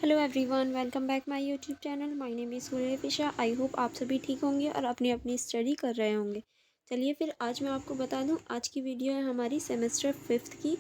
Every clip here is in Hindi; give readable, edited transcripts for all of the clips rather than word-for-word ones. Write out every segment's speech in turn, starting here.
Hello everyone, welcome back my YouTube channel. My name is Fisha. I hope आप सभी ठीक होंगे और अपनी अपनी स्टडी कर रहे होंगे। चलिए फिर आज मैं आपको बता दूं, आज की वीडियो है हमारी सेमेस्टर 5th की।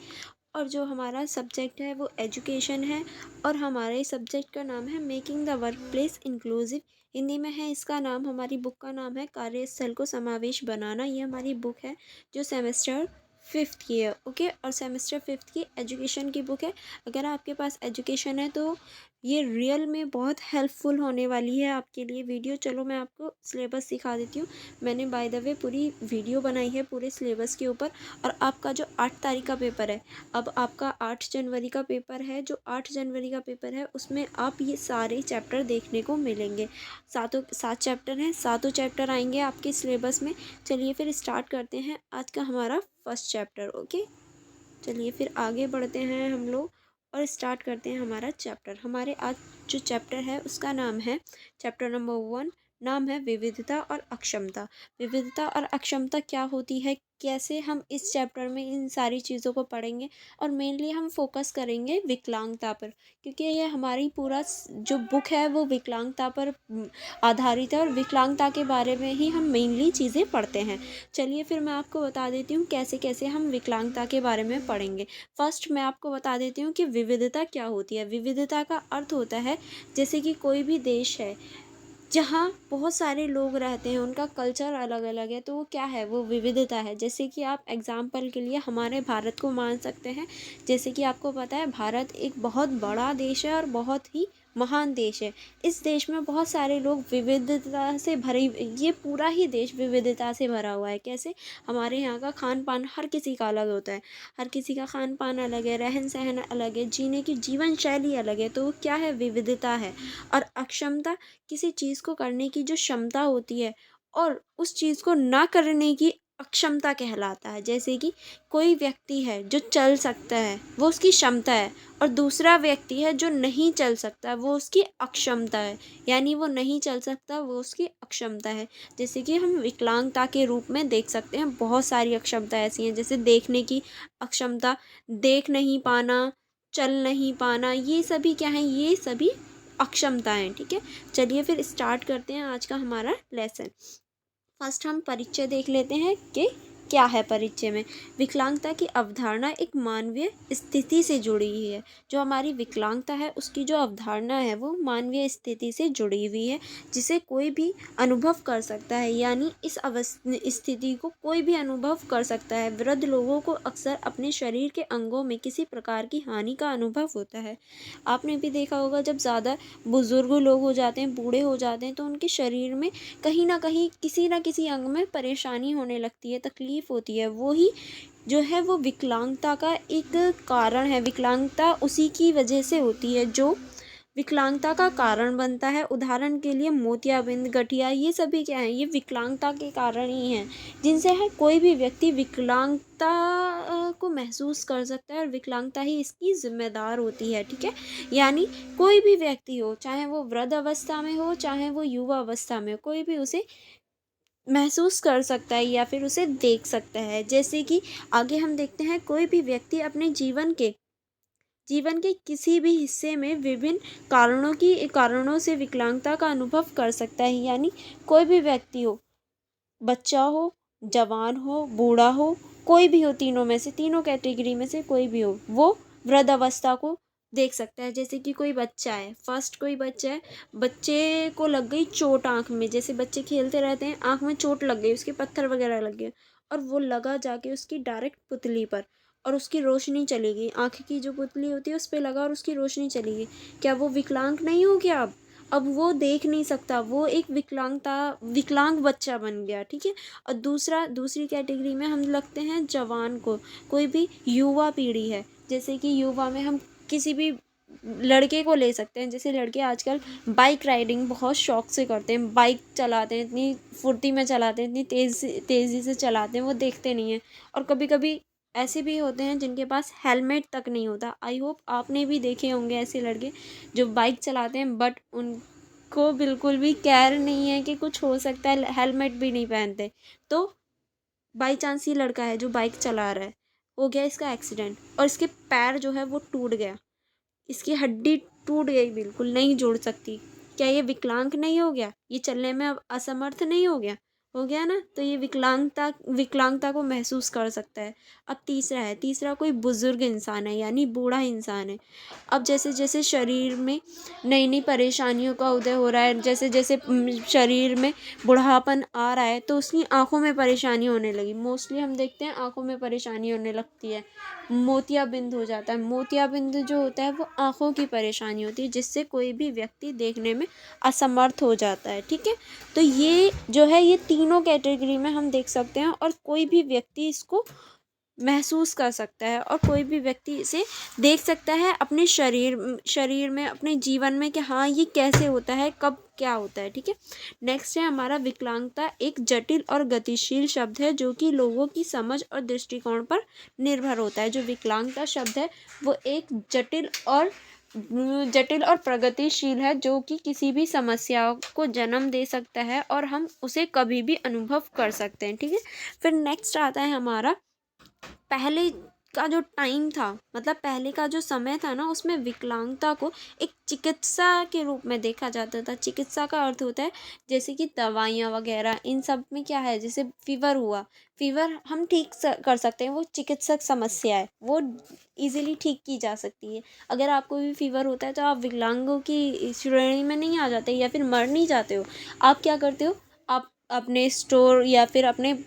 और जो हमारा सब्जेक्ट है वो एजुकेशन है और हमारे सब्जेक्ट का नाम है making the work place inclusive. Hindi में है इसका नाम, हमारी बुक का नाम है कार्यस्थल को समावेश बनाना। ये हमारी बुक है जो सेमेस्टर 5th की है। ओके, और सेमेस्टर 5th की एजुकेशन की बुक है। अगर आपके पास एजुकेशन है तो ये रियल में बहुत हेल्पफुल होने वाली है आपके लिए वीडियो। चलो मैं आपको सिलेबस सिखा देती हूँ। मैंने बाय द वे पूरी वीडियो बनाई है पूरे सिलेबस के ऊपर। और आपका जो 8 तारीख का पेपर है, अब आपका 8 जनवरी का पेपर है। जो 8 जनवरी का पेपर है उसमें आप ये सारे चैप्टर देखने को मिलेंगे। 7 चैप्टर हैं, 7 चैप्टर आएंगे आपके सिलेबस में। चलिए फिर स्टार्ट करते हैं आज का हमारा फर्स्ट चैप्टर। ओके, चलिए फिर आगे बढ़ते हैं हम लोग और स्टार्ट करते हैं हमारा चैप्टर। हमारे आज जो चैप्टर है उसका नाम है, चैप्टर नंबर 1, नाम है विविधता और अक्षमता। विविधता और अक्षमता क्या होती है, कैसे हम इस चैप्टर में इन सारी चीज़ों को पढ़ेंगे। और मेनली हम फोकस करेंगे विकलांगता पर, क्योंकि ये हमारी पूरा जो बुक है वो विकलांगता पर आधारित है और विकलांगता के बारे में ही हम मेनली चीज़ें पढ़ते हैं। चलिए फिर मैं आपको बता देती हूँ कैसे कैसे हम विकलांगता के बारे में पढ़ेंगे। फर्स्ट मैं आपको बता देती हूँ कि विविधता क्या होती है। विविधता का अर्थ होता है जैसे कि कोई भी देश है जहाँ बहुत सारे लोग रहते हैं, उनका कल्चर अलग अलग है, तो वो क्या है, वो विविधता है। जैसे कि आप एग्जाम्पल के लिए हमारे भारत को मान सकते हैं। जैसे कि आपको पता है भारत एक बहुत बड़ा देश है और बहुत ही महान देश है। इस देश में बहुत सारे लोग विविधता से भरे, ये पूरा ही देश विविधता से भरा हुआ है। कैसे, हमारे यहाँ का खान पान हर किसी का अलग होता है। हर किसी का खान पान अलग है, रहन सहन अलग है, जीने की जीवन शैली अलग है। तो वो क्या है, विविधता है। और अक्षमता किसी चीज़ को करने की जो क्षमता होती है और उस चीज़ को ना करने की अक्षमता कहलाता है। जैसे कि कोई व्यक्ति है जो चल सकता है, वो उसकी क्षमता है। और दूसरा व्यक्ति है जो नहीं चल सकता, वो उसकी अक्षमता है। यानी वो नहीं चल सकता, वो उसकी अक्षमता है। जैसे कि हम विकलांगता के रूप में देख सकते हैं, बहुत सारी अक्षमता ऐसी हैं। जैसे देखने की अक्षमता, देख नहीं पाना, चल नहीं पाना, ये सभी क्या है, ये सभी अक्षमताएं। ठीक है, चलिए फिर स्टार्ट करते हैं आज का हमारा लेसन। फर्स्ट हम परिचय देख लेते हैं कि क्या है परिचय में। विकलांगता की अवधारणा एक मानवीय स्थिति से जुड़ी हुई है। जो हमारी विकलांगता है उसकी जो अवधारणा है वो मानवीय स्थिति से जुड़ी हुई है, जिसे कोई भी अनुभव कर सकता है। यानी इस स्थिति को कोई भी अनुभव कर सकता है। वृद्ध लोगों को अक्सर अपने शरीर के अंगों में किसी प्रकार की हानि का अनुभव होता है। आपने भी देखा होगा, जब ज़्यादा बुजुर्ग लोग हो जाते हैं, बूढ़े हो जाते हैं, तो उनके शरीर में कहीं ना किसी अंग में परेशानी होने लगती है, तकलीफ होती है। वो ही जो है वो विकलांगता का एक कारण है। विकलांगता उसी की वजह से होती है जो विकलांगता का कारण बनता है। उदाहरण के लिए मोतियाबिंद, गठिया, ये सभी क्या है, ये विकलांगता के कारण ही हैं, जिनसे है कोई भी व्यक्ति विकलांगता को महसूस कर सकता है और विकलांगता ही इसकी जिम्मेदार होती है। ठीक है, यानी कोई भी व्यक्ति हो, चाहे वो वृद्ध अवस्था में हो चाहे वो युवा अवस्था में हो, कोई भी उसे महसूस कर सकता है या फिर उसे देख सकता है। जैसे कि आगे हम देखते हैं, कोई भी व्यक्ति अपने जीवन के किसी भी हिस्से में विभिन्न कारणों से विकलांगता का अनुभव कर सकता है। यानी कोई भी व्यक्ति हो, बच्चा हो, जवान हो, बूढ़ा हो, कोई भी हो, तीनों में से, तीनों कैटेगरी में से कोई भी हो, वो वृद्धावस्था को देख सकता है। जैसे कि कोई बच्चा है, फर्स्ट कोई बच्चा है, बच्चे को लग गई चोट आँख में। जैसे बच्चे खेलते रहते हैं, आँख में चोट लग गई, उसके पत्थर वगैरह लग गए और वो लगा जाके उसकी डायरेक्ट पुतली पर, और उसकी रोशनी चली गई। आँख की जो पुतली होती है उस पर लगा और उसकी रोशनी चली गई। क्या वो विकलांग नहीं हो गया? अब वो देख नहीं सकता, वो एक विकलांग बच्चा बन गया। ठीक है, और दूसरी कैटेगरी में हम लगते हैं जवान को, कोई भी युवा पीढ़ी है। जैसे कि युवा में हम किसी भी लड़के को ले सकते हैं। जैसे लड़के आजकल बाइक राइडिंग बहुत शौक से करते हैं, बाइक चलाते हैं, इतनी फुर्ती में चलाते हैं, इतनी तेज़ी से चलाते हैं, वो देखते नहीं हैं। और कभी कभी ऐसे भी होते हैं जिनके पास हेलमेट तक नहीं होता। आई होप आपने भी देखे होंगे ऐसे लड़के जो बाइक चलाते हैं, बट उनको बिल्कुल भी केयर नहीं है कि कुछ हो सकता है, हेलमेट भी नहीं पहनते। तो बाई चांस ये लड़का है जो बाइक चला रहा है, हो गया इसका एक्सीडेंट और इसके पैर जो है वो टूट गया, इसकी हड्डी टूट गई, बिल्कुल नहीं जुड़ सकती। क्या ये विकलांग नहीं हो गया? ये चलने में अब असमर्थ नहीं हो गया ना? तो ये विकलांगता को महसूस कर सकता है। अब तीसरा कोई बुजुर्ग इंसान है, यानी बूढ़ा इंसान है। अब जैसे जैसे शरीर में नई नई परेशानियों का उदय हो रहा है, जैसे जैसे शरीर में बुढ़ापन आ रहा है, तो उसकी आंखों में परेशानी होने लगी। मोस्टली हम देखते हैं आंखों में परेशानी होने लगती है, मोतियाबिंद हो जाता है। मोतियाबिंद जो होता है वो आंखों की परेशानी होती है, जिससे कोई भी व्यक्ति देखने में असमर्थ हो जाता है। ठीक है, तो ये जो है ये तीनों कैटेगरी में हम देख सकते हैं, और कोई भी व्यक्ति इसको महसूस कर सकता है, और कोई भी व्यक्ति इसे देख सकता है अपने शरीर में, अपने जीवन में, कि हाँ ये कैसे होता है, कब क्या होता है। ठीक है, नेक्स्ट है हमारा विकलांगता एक जटिल और गतिशील शब्द है, जो कि लोगों की समझ और दृष्टिकोण पर निर्भर होता है। जो विकलांगता शब्द है वो एक जटिल और प्रगतिशील है, जो कि किसी भी समस्या को जन्म दे सकता है, और हम उसे कभी भी अनुभव कर सकते हैं। ठीक है, फिर नेक्स्ट आता है हमारा पहले का जो टाइम था, मतलब पहले का जो समय था ना, उसमें विकलांगता को एक चिकित्सा के रूप में देखा जाता था। चिकित्सा का अर्थ होता है जैसे कि दवाइयाँ वगैरह, इन सब में क्या है, जैसे फीवर हुआ, फीवर हम कर सकते हैं, वो चिकित्सक समस्या है, वो इजीली ठीक की जा सकती है। अगर आपको भी फीवर होता है तो आप विकलांगों की श्रेणी में नहीं आ जाते, या फिर मर नहीं जाते हो। आप क्या करते हो, आप अपने स्टोर या फिर अपने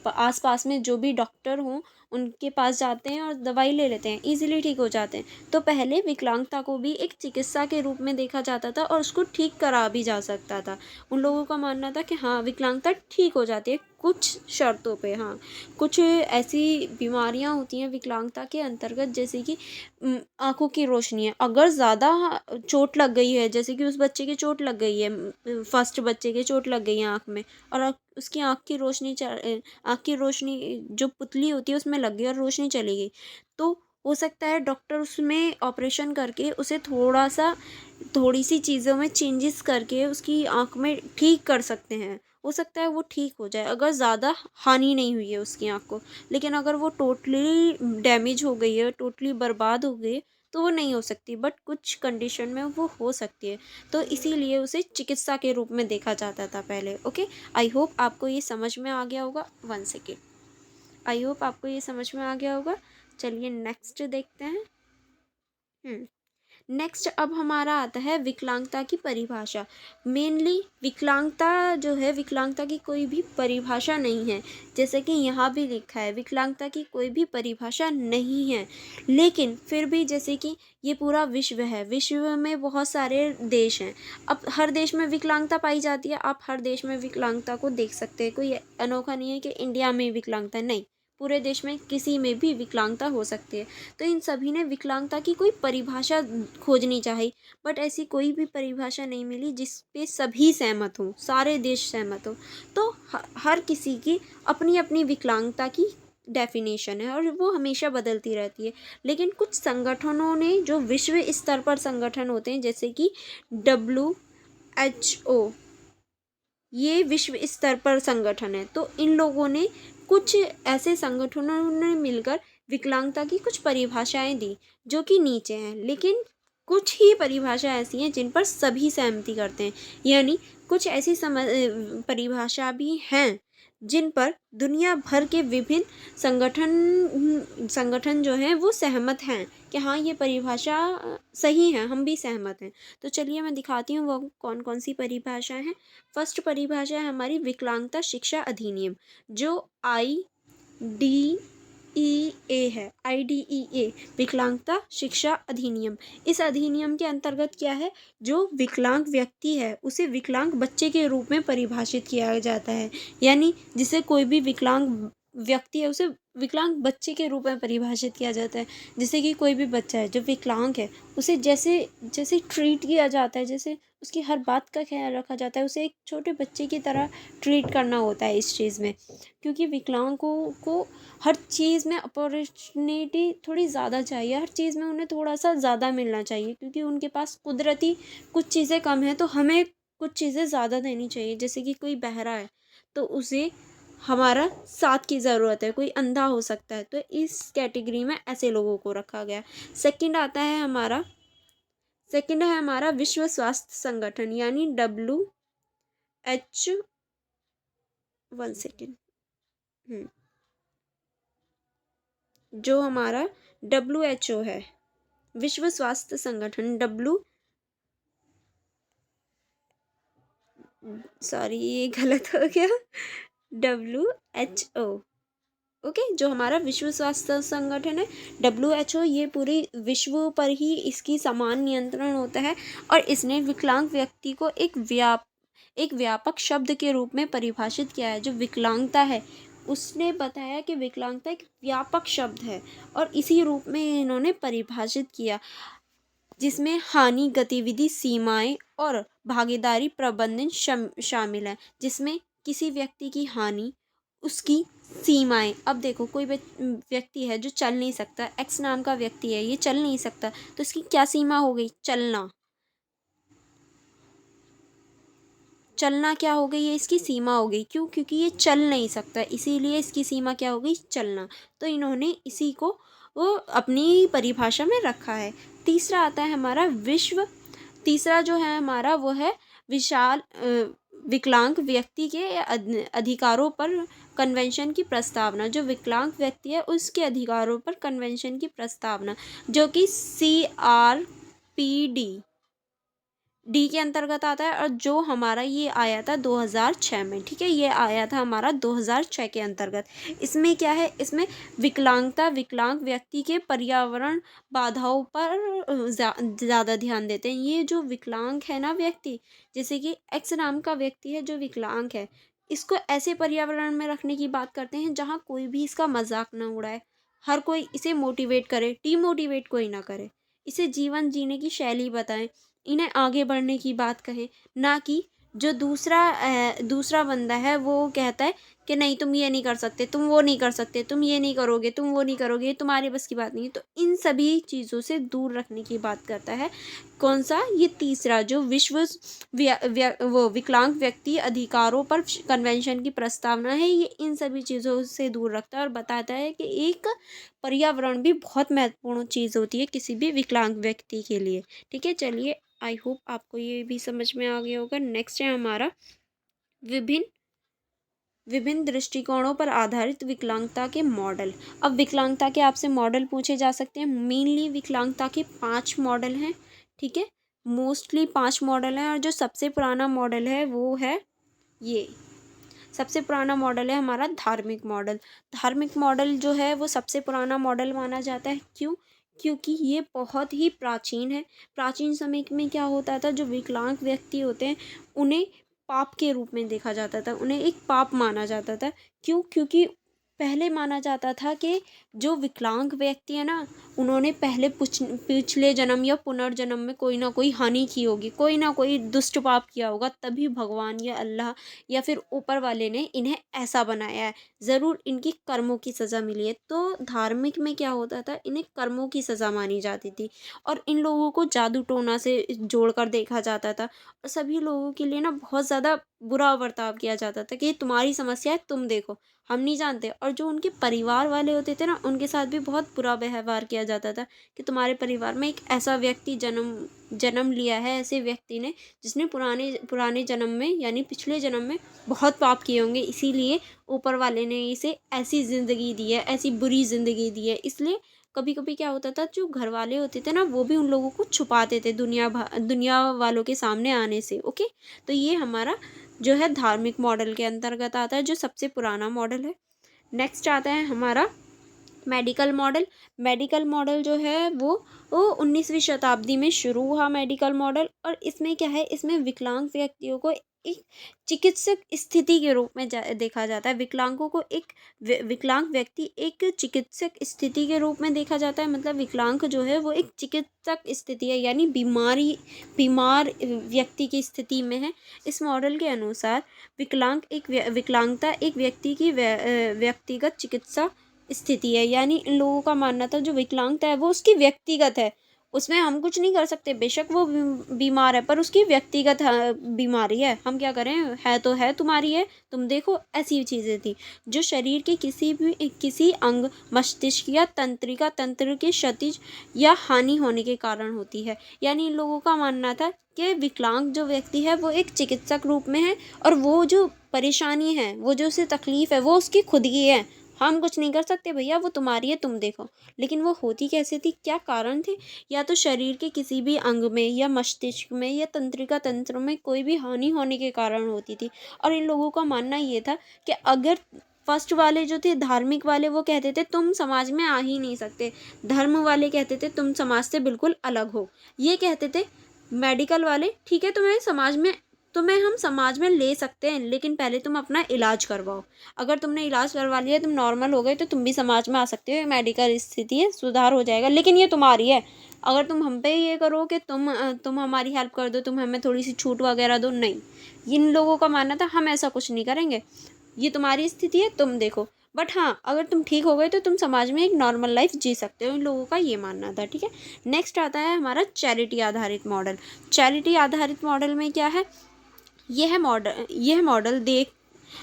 आस पास में जो भी डॉक्टर हों उनके पास जाते हैं और दवाई ले लेते हैं, इजीली ठीक हो जाते हैं। तो पहले विकलांगता को भी एक चिकित्सा के रूप में देखा जाता था, और उसको ठीक करा भी जा सकता था। उन लोगों का मानना था कि हाँ विकलांगता ठीक हो जाती है कुछ शर्तों पे। हाँ, कुछ ऐसी बीमारियां होती हैं विकलांगता के अंतर्गत, जैसे कि आंखों की रोशनी है, अगर ज़्यादा चोट लग गई है, जैसे कि उस बच्चे की चोट लग गई है, फर्स्ट बच्चे के चोट लग गई है आँख में, और उसकी आँख की रोशनी जो पुतली होती है उसमें लग गई और रोशनी चली गई, तो हो सकता है डॉक्टर उसमें ऑपरेशन करके उसे थोड़ी सी चीज़ों में चेंजेस करके उसकी आँख में ठीक कर सकते हैं। हो सकता है वो ठीक हो जाए, अगर ज़्यादा हानि नहीं हुई है उसकी आँख को। लेकिन अगर वो टोटली डैमेज हो गई है, टोटली बर्बाद हो गई है, तो वो नहीं हो सकती, बट कुछ कंडीशन में वो हो सकती है। तो इसीलिए उसे चिकित्सा के रूप में देखा जाता था पहले। ओके, आई होप आपको ये समझ में आ गया होगा। वन सेकेंड, आई होप आपको ये समझ में आ गया होगा। चलिए नेक्स्ट देखते हैं। नेक्स्ट अब हमारा आता है विकलांगता की परिभाषा। मेनली विकलांगता जो है, विकलांगता की कोई भी परिभाषा नहीं है, जैसे कि यहाँ भी लिखा है विकलांगता की कोई भी परिभाषा नहीं है। लेकिन फिर भी जैसे कि ये पूरा विश्व है, विश्व में बहुत सारे देश हैं, अब हर देश में विकलांगता पाई जाती है, आप हर देश में विकलांगता को देख सकते हैं। कोई अनोखा नहीं है कि इंडिया में विकलांगता, नहीं, पूरे देश में किसी में भी विकलांगता हो सकती है। तो इन सभी ने विकलांगता की कोई परिभाषा खोजनी चाहिए, बट ऐसी कोई भी परिभाषा नहीं मिली जिस पे सभी सहमत हों, सारे देश सहमत हों। तो हर किसी की अपनी अपनी विकलांगता की डेफिनेशन है, और वो हमेशा बदलती रहती है। लेकिन कुछ संगठनों ने, जो विश्व स्तर पर संगठन होते हैं, जैसे कि WHO, ये विश्व स्तर पर संगठन है, तो इन लोगों ने, कुछ ऐसे संगठनों ने मिलकर विकलांगता की कुछ परिभाषाएं दी, जो कि नीचे हैं। लेकिन कुछ ही परिभाषा ऐसी हैं जिन पर सभी सहमति करते हैं, यानी कुछ ऐसी परिभाषा भी हैं जिन पर दुनिया भर के विभिन्न संगठन जो हैं वो सहमत हैं कि हाँ ये परिभाषा सही है, हम भी सहमत हैं। तो चलिए मैं दिखाती हूँ वो कौन कौन सी परिभाषा है। फर्स्ट परिभाषा है हमारी विकलांगता शिक्षा अधिनियम, जो IDEA है, IDEA, विकलांगता शिक्षा अधिनियम। इस अधिनियम के अंतर्गत क्या है, जो विकलांग व्यक्ति है उसे विकलांग बच्चे के रूप में परिभाषित किया जाता है, यानी जिसे कोई भी विकलांग व्यक्ति है उसे विकलांग बच्चे के रूप में परिभाषित किया जाता है। जैसे कि कोई भी बच्चा है जो विकलांग है, उसे जैसे जैसे ट्रीट किया जाता है, जैसे उसकी हर बात का ख्याल रखा जाता है, उसे एक छोटे बच्चे की तरह ट्रीट करना होता है इस चीज़ में। क्योंकि विकलांगों को हर चीज़ में अपॉर्चुनिटी थोड़ी ज़्यादा चाहिए, हर चीज़ में उन्हें थोड़ा सा ज़्यादा मिलना चाहिए, क्योंकि उनके पास कुदरती कुछ चीज़ें कम हैं, तो हमें कुछ चीज़ें ज़्यादा देनी चाहिए। जैसे कि कोई बहरा है तो उसे हमारा साथ की ज़रूरत है, कोई अंधा हो सकता है, तो इस कैटेगरी में ऐसे लोगों को रखा गया। सेकंड आता है हमारा सेकंड है हमारा विश्व स्वास्थ्य संगठन यानी WHO। 1 सेकेंड। जो हमारा WHO है, विश्व स्वास्थ्य संगठन सॉरी ये गलत हो गया, WHO। ओके, जो हमारा विश्व स्वास्थ्य संगठन है WHO, ये पूरे विश्व पर ही इसकी समान नियंत्रण होता है और इसने विकलांग व्यक्ति को एक व्यापक शब्द के रूप में परिभाषित किया है। जो विकलांगता है उसने बताया कि विकलांगता एक व्यापक शब्द है और इसी रूप में इन्होंने परिभाषित किया, जिसमें हानि, गतिविधि, सीमाएं और भागीदारी प्रबंधन शामिल है। जिसमें किसी व्यक्ति की हानि, उसकी सीमाएं। अब देखो कोई व्यक्ति है जो चल नहीं सकता, एक्स नाम का व्यक्ति है, ये चल नहीं सकता, तो इसकी क्या सीमा हो गई? चलना। चलना क्या हो गई? ये इसकी सीमा हो गई। क्यों? क्योंकि ये चल नहीं सकता, इसीलिए इसकी सीमा क्या हो गई? चलना। तो इन्होंने इसी को वो अपनी परिभाषा में रखा है। तीसरा आता है हमारा तीसरा जो है हमारा वो है विशाल विकलांग व्यक्ति के अधिकारों पर कन्वेंशन की प्रस्तावना। जो विकलांग व्यक्ति है उसके अधिकारों पर कन्वेंशन की प्रस्तावना, जो कि CRPD के अंतर्गत आता है और जो हमारा ये आया था 2006 में। ठीक है, ये आया था हमारा 2006 के अंतर्गत। इसमें क्या है? इसमें विकलांग व्यक्ति के पर्यावरण बाधाओं पर ज़्यादा ध्यान देते हैं। ये जो विकलांग है ना व्यक्ति, जैसे कि एक्स नाम का व्यक्ति है जो विकलांग है, इसको ऐसे पर्यावरण में रखने की बात करते हैं जहाँ कोई भी इसका मजाक ना उड़ाए, हर कोई इसे मोटिवेट करे, डीमोटिवेट कोई ना करे, इसे जीवन जीने की शैली बताएं, इन्हें आगे बढ़ने की बात कहें। ना कि जो दूसरा बंदा है वो कहता है कि नहीं तुम ये नहीं कर सकते, तुम वो नहीं कर सकते, तुम ये नहीं करोगे, तुम वो नहीं करोगे, ये तुम्हारे बस की बात नहीं है। तो इन सभी चीज़ों से दूर रखने की बात करता है कौन सा? ये तीसरा, जो वो विकलांग व्यक्ति अधिकारों पर कन्वेंशन की प्रस्तावना है, ये इन सभी चीज़ों से दूर रखता है और बताता है कि एक पर्यावरण भी बहुत महत्वपूर्ण चीज़ होती है किसी भी विकलांग व्यक्ति के लिए। ठीक है, चलिए आई होप आपको ये भी समझ में आ गया होगा। नेक्स्ट है हमारा विभिन्न दृष्टिकोणों पर आधारित विकलांगता के मॉडल। अब विकलांगता के आपसे मॉडल पूछे जा सकते हैं। मेनली विकलांगता के 5 मॉडल हैं। ठीक है, मोस्टली 5 मॉडल हैं और जो सबसे पुराना मॉडल है वो है ये। सबसे पुराना मॉडल है हमारा धार्मिक मॉडल। धार्मिक मॉडल जो है वो सबसे पुराना मॉडल माना जाता है। क्यों? क्योंकि ये बहुत ही प्राचीन है। प्राचीन समय में क्या होता था, जो विकलांग व्यक्ति होते हैं उन्हें पाप के रूप में देखा जाता था, उन्हें एक पाप माना जाता था। क्यों? क्योंकि पहले माना जाता था कि जो विकलांग व्यक्ति है ना, उन्होंने पहले पिछले जन्म या पुनर्जन्म में कोई ना कोई हानि की होगी, कोई ना कोई दुष्ट पाप किया होगा, तभी भगवान या अल्लाह या फिर ऊपर वाले ने इन्हें ऐसा बनाया है, ज़रूर इनकी कर्मों की सज़ा मिली है। तो धार्मिक में क्या होता था, इन्हें कर्मों की सज़ा मानी जाती थी और इन लोगों को जादू टोना से जोड़कर देखा जाता था और सभी लोगों के लिए ना बहुत ज़्यादा बुरा बर्ताव किया जाता था कि तुम्हारी समस्या है, तुम देखो, हम नहीं जानते। और जो उनके परिवार वाले होते थे ना, उनके साथ भी बहुत बुरा व्यवहार किया जाता था कि तुम्हारे परिवार में एक ऐसा व्यक्ति जन्म लिया है, ऐसे व्यक्ति ने जिसने पुराने जन्म में यानी पिछले जन्म में बहुत पाप किए होंगे, इसीलिए ऊपर वाले ने इसे ऐसी ज़िंदगी दी है, ऐसी बुरी ज़िंदगी दी है। इसलिए कभी कभी क्या होता था, जो घर वाले होते थे ना, वो भी उन लोगों को छुपाते थे दुनिया वालों के सामने आने से। ओके, तो ये हमारा जो है धार्मिक मॉडल के अंतर्गत आता है, जो सबसे पुराना मॉडल है। नेक्स्ट आता है हमारा मेडिकल मॉडल। मेडिकल मॉडल जो है वो 19वीं शताब्दी में शुरू हुआ मेडिकल मॉडल। और इसमें क्या है, इसमें विकलांग व्यक्तियों को एक चिकित्सक स्थिति के रूप में देखा जाता है। विकलांगों को एक विकलांग व्यक्ति एक चिकित्सक स्थिति के रूप में देखा जाता है। मतलब विकलांग जो है वो एक चिकित्सक स्थिति है, यानी बीमार व्यक्ति की स्थिति में है। इस मॉडल के अनुसार विकलांगता एक व्यक्ति की व्यक्तिगत चिकित्सा स्थिति है। यानी इन लोगों का मानना था जो विकलांगता है वो उसकी व्यक्तिगत है, उसमें हम कुछ नहीं कर सकते। बेशक वो बीमार है पर उसकी व्यक्तिगत बीमारी है, हम क्या करें, है तो है, तुम्हारी है, तुम देखो। ऐसी चीज़ें थी जो शरीर के किसी अंग, मस्तिष्क या तंत्रिका तंत्र के क्षतिज या हानि होने के कारण होती है। यानी इन लोगों का मानना था कि विकलांग जो व्यक्ति है वो एक चिकित्सक रूप में है, और वो जो परेशानी है, वो जो उसे तकलीफ है, वो उसकी खुद की है, हम कुछ नहीं कर सकते भैया, वो तुम्हारी है, तुम देखो। लेकिन वो होती कैसे थी, क्या कारण थे? या तो शरीर के किसी भी अंग में या मस्तिष्क में या तंत्रिका तंत्र में कोई भी हानि होने के कारण होती थी। और इन लोगों का मानना ये था कि अगर फर्स्ट वाले जो थे धार्मिक वाले, वो कहते थे तुम समाज में आ ही नहीं सकते। धर्म वाले कहते थे तुम समाज से बिल्कुल अलग हो। ये कहते थे मेडिकल वाले, ठीक है तुम्हें हम समाज में ले सकते हैं, लेकिन पहले तुम अपना इलाज करवाओ। अगर तुमने इलाज करवा लिया, तुम नॉर्मल हो गए, तो तुम भी समाज में आ सकते हो, ये मेडिकल स्थिति है, सुधार हो जाएगा, लेकिन ये तुम्हारी है। अगर तुम हम पे ये करो कि तुम हमारी हेल्प कर दो, तुम हमें थोड़ी सी छूट वगैरह दो, नहीं। इन लोगों का मानना था हम ऐसा कुछ नहीं करेंगे, ये तुम्हारी स्थिति है, तुम देखो। बट हाँ, अगर तुम ठीक हो गए तो तुम समाज में एक नॉर्मल लाइफ जी सकते हो, इन लोगों का ये मानना था। ठीक है, नेक्स्ट आता है हमारा चैरिटी आधारित मॉडल। चैरिटी आधारित मॉडल में क्या है, यह मॉडल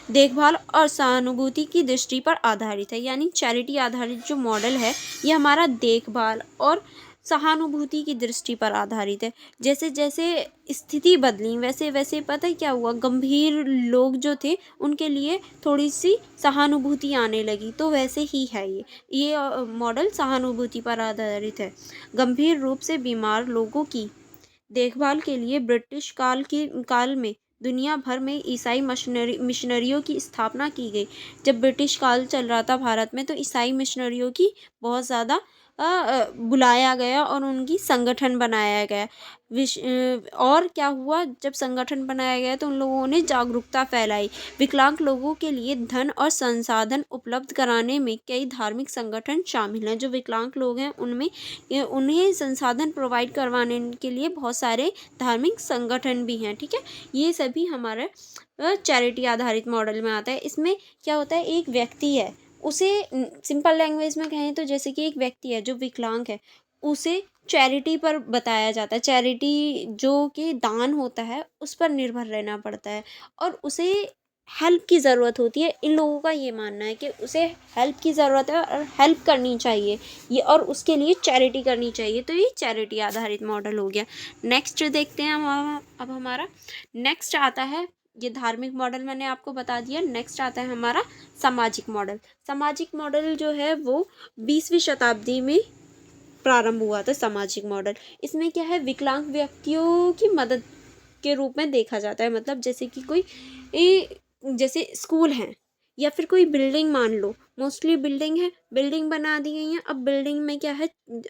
देखभाल और सहानुभूति की दृष्टि पर आधारित है। यानी चैरिटी आधारित जो मॉडल है, ये हमारा देखभाल और सहानुभूति की दृष्टि पर आधारित है। जैसे जैसे स्थिति बदली, वैसे वैसे पता है क्या हुआ, गंभीर लोग जो थे उनके लिए थोड़ी सी सहानुभूति आने लगी। तो वैसे ही है ये मॉडल सहानुभूति पर आधारित है। गंभीर रूप से बीमार लोगों की देखभाल के लिए ब्रिटिश काल में दुनिया भर में ईसाई मिशनरियों की स्थापना की गई। जब ब्रिटिश काल चल रहा था भारत में, तो ईसाई मिशनरियों की बहुत ज़्यादा बुलाया गया और उनकी संगठन बनाया गया। और क्या हुआ, जब संगठन बनाया गया तो उन लोगों ने जागरूकता फैलाई। विकलांग लोगों के लिए धन और संसाधन उपलब्ध कराने में कई धार्मिक संगठन शामिल हैं। जो विकलांग लोग हैं उनमें उन्हें संसाधन प्रोवाइड करवाने के लिए बहुत सारे धार्मिक संगठन भी हैं। ठीक है, ये सभी हमारे चैरिटी आधारित मॉडल में आता है। इसमें क्या होता है, एक व्यक्ति है, उसे सिंपल लैंग्वेज में कहें तो जैसे कि एक व्यक्ति है जो विकलांग है, उसे चैरिटी पर बताया जाता है। चैरिटी जो कि दान होता है उस पर निर्भर रहना पड़ता है, और उसे हेल्प की ज़रूरत होती है। इन लोगों का ये मानना है कि उसे हेल्प की ज़रूरत है और हेल्प करनी चाहिए ये, और उसके लिए चैरिटी करनी चाहिए। तो ये चैरिटी आधारित मॉडल हो गया। नेक्स्ट देखते हैं हम अब हमारा नेक्स्ट आता है, ये धार्मिक मॉडल मैंने आपको बता दिया। नेक्स्ट आता है हमारा सामाजिक मॉडल। सामाजिक मॉडल जो है वो 20वीं शताब्दी में प्रारंभ हुआ था। सामाजिक मॉडल, इसमें क्या है, विकलांग व्यक्तियों की मदद के रूप में देखा जाता है। मतलब जैसे कि जैसे स्कूल हैं या फिर कोई बिल्डिंग, मान लो मोस्टली बिल्डिंग है, बिल्डिंग बना दी गई है। अब बिल्डिंग में क्या है,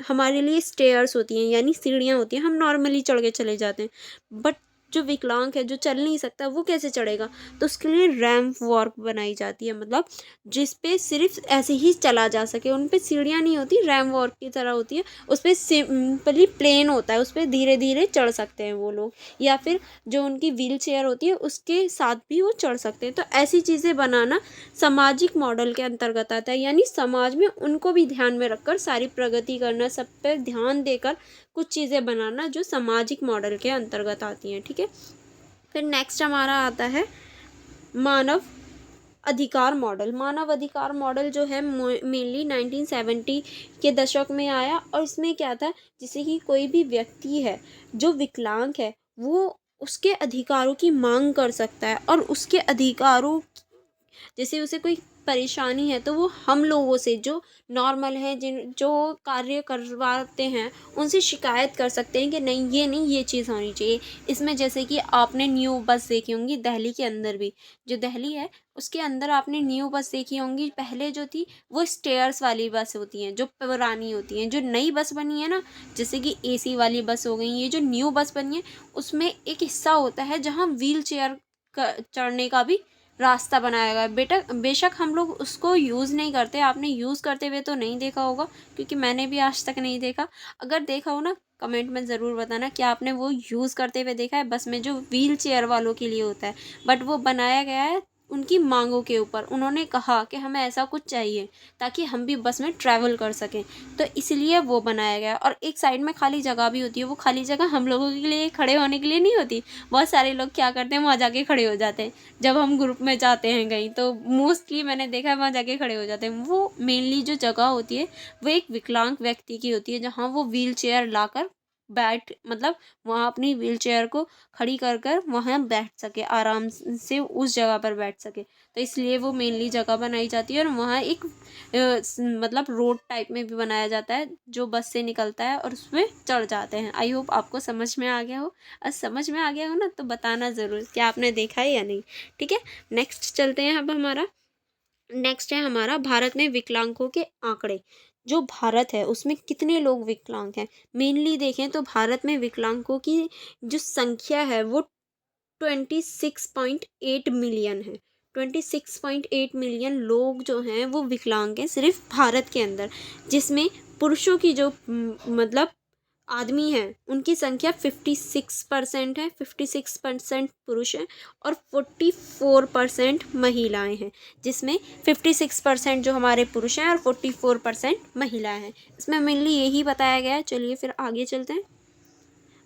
हमारे लिए स्टेयर्स होती हैं, यानी सीढ़ियाँ होती हैं, हम नॉर्मली चढ़ के चले जाते हैं। बट जो विकलांग है, जो चल नहीं सकता, वो कैसे चढ़ेगा? तो उसके लिए रैंप वॉक बनाई जाती है, मतलब जिस पे सिर्फ ऐसे ही चला जा सके। उन पे सीढ़ियाँ नहीं होती, रैंप वॉक की तरह होती है, उस पर सिंपली प्लेन होता है, उस पर धीरे धीरे चढ़ सकते हैं वो लोग। या फिर जो उनकी व्हील चेयर होती है उसके साथ भी वो चढ़ सकते हैं। तो ऐसी चीज़ें बनाना सामाजिक मॉडल के अंतर्गत आता है। यानी समाज में उनको भी ध्यान में रखकर सारी प्रगति करना, सब पे ध्यान देकर कुछ चीज़ें बनाना, जो सामाजिक मॉडल के अंतर्गत आती हैं। ठीक है, फिर नेक्स्ट हमारा आता है मानव अधिकार मॉडल। मानव अधिकार मॉडल जो है मेनली 1970 के दशक में आया। और इसमें क्या था, जैसे कि कोई भी व्यक्ति है जो विकलांग है, वो उसके अधिकारों की मांग कर सकता है, और उसके अधिकारों, जैसे उसे कोई परेशानी है, तो वो हम लोगों से जो नॉर्मल हैं, जो कार्य करवाते हैं, उनसे शिकायत कर सकते हैं कि नहीं ये चीज़ होनी चाहिए। इसमें जैसे कि आपने न्यू बस देखी होंगी, दिल्ली के अंदर भी, जो दिल्ली है उसके अंदर आपने न्यू बस देखी होंगी। पहले जो थी वो स्टेयर्स वाली बस होती हैं, जो पुरानी होती हैं। जो नई बस बनी है ना, जैसे कि एसी वाली बस हो गई, ये जो न्यू बस बनी है उसमें एक हिस्सा होता है जहाँ व्हील चेयर चढ़ने का भी रास्ता बनाया गया है। बेशक हम लोग उसको यूज़ नहीं करते, आपने यूज़ करते हुए तो नहीं देखा होगा, क्योंकि मैंने भी आज तक नहीं देखा। अगर देखा हो ना, कमेंट में ज़रूर बताना कि आपने वो यूज़ करते हुए देखा है, बस में जो व्हील चेयर वालों के लिए होता है। बट वो बनाया गया है उनकी मांगों के ऊपर। उन्होंने कहा कि हमें ऐसा कुछ चाहिए ताकि हम भी बस में ट्रैवल कर सकें, तो इसलिए वो बनाया गया। और एक साइड में खाली जगह भी होती है, वो खाली जगह हम लोगों के लिए खड़े होने के लिए नहीं होती। बहुत सारे लोग क्या करते हैं, वहाँ जाके खड़े हो जाते हैं। जब हम ग्रुप में जाते हैं कहीं तो मोस्टली मैंने देखा है वहाँ जाके खड़े हो जाते हैं। वो मेनली जो जगह होती है वो एक विकलांग व्यक्ति की होती है, जहाँ वो व्हील चेयर लाकर बैठ मतलब वहाँ अपनी व्हील चेयर को खड़ी कर कर वहाँ बैठ सके, आराम से उस जगह पर बैठ सके। तो इसलिए वो मेनली जगह बनाई जाती है। और वहाँ एक मतलब रोड टाइप में भी बनाया जाता है जो बस से निकलता है और उसमें चढ़ जाते हैं। आई होप आपको समझ में आ गया हो। और समझ में आ गया हो ना तो बताना ज़रूर कि आपने देखा है या नहीं। ठीक है, नेक्स्ट चलते हैं। अब हमारा नेक्स्ट है हमारा भारत में विकलांगों के आंकड़े। जो भारत है उसमें कितने लोग विकलांग हैं, मेनली देखें तो भारत में विकलांगों की जो संख्या है वो 26.8 मिलियन है। 26.8 मिलियन लोग जो हैं वो विकलांग हैं सिर्फ भारत के अंदर, जिसमें पुरुषों की जो मतलब आदमी हैं उनकी संख्या 56% है। 56% पुरुष हैं और 44% महिलाएं हैं, जिसमें 56% जो हमारे पुरुष हैं और 44% महिलाएं हैं। इसमें मेनली यही बताया गया है। चलिए फिर आगे चलते हैं।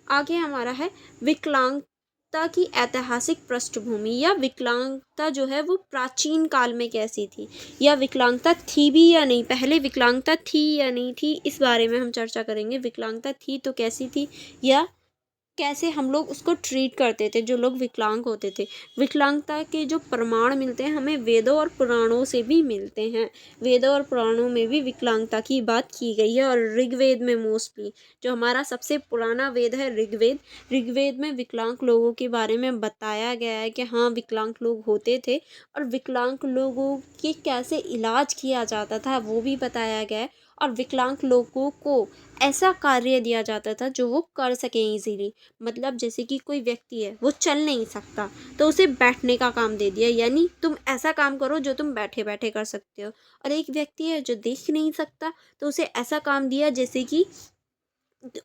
आगे हमारा है विकलांगता की ऐतिहासिक पृष्ठभूमि, या विकलांगता जो है वो प्राचीन काल में कैसी थी, या विकलांगता थी भी या नहीं, पहले विकलांगता थी या नहीं थी, इस बारे में हम चर्चा करेंगे। विकलांगता थी तो कैसी थी, या कैसे हम लोग उसको ट्रीट करते थे जो लोग विकलांग होते थे। विकलांगता के जो प्रमाण मिलते हैं हमें वेदों और पुराणों से भी मिलते हैं। वेदों और पुराणों में भी विकलांगता की बात की गई है। और ऋग्वेद में मोस्टली जो हमारा सबसे पुराना वेद है ऋग्वेद, ऋग्वेद में विकलांग लोगों के बारे में बताया गया है कि हाँ विकलांग लोग होते थे और विकलांग लोगों के कैसे इलाज किया जाता था वो भी बताया गया है। और विकलांग लोगों को ऐसा कार्य दिया जाता था जो वो कर सकें इजीली। मतलब जैसे कि कोई व्यक्ति है वो चल नहीं सकता तो उसे बैठने का काम दे दिया, यानी तुम ऐसा काम करो जो तुम बैठे बैठे कर सकते हो। और एक व्यक्ति है जो देख नहीं सकता तो उसे ऐसा काम दिया, जैसे कि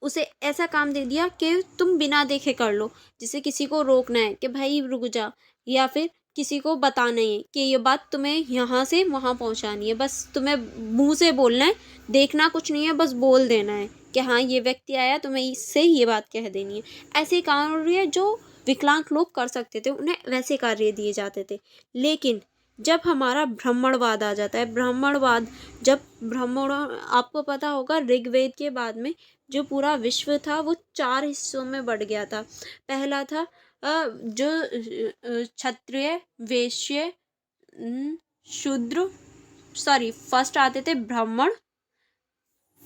उसे ऐसा काम दे दिया कि तुम बिना देखे कर लो। जैसे किसी को रोकना है कि भाई रुक जा, या फिर किसी को बताना है कि ये बात तुम्हें यहाँ से वहाँ पहुँचानी है, बस तुम्हें मुंह से बोलना है, देखना कुछ नहीं है, बस बोल देना है कि हाँ ये व्यक्ति आया, तुम्हें इससे ये बात कह देनी है। ऐसे कार्य जो विकलांग लोग कर सकते थे उन्हें वैसे कार्य दिए जाते थे। लेकिन जब हमारा ब्राह्मणवाद आ जाता है, ब्राह्मणवाद जब ब्राह्मण, आपको पता होगा ऋग्वेद के बाद में जो पूरा विश्व था वो 4 हिस्सों में बढ़ गया था। पहला था जो क्षत्रिय, वैश्य, शूद्र, सॉरी फर्स्ट आते थे ब्राह्मण,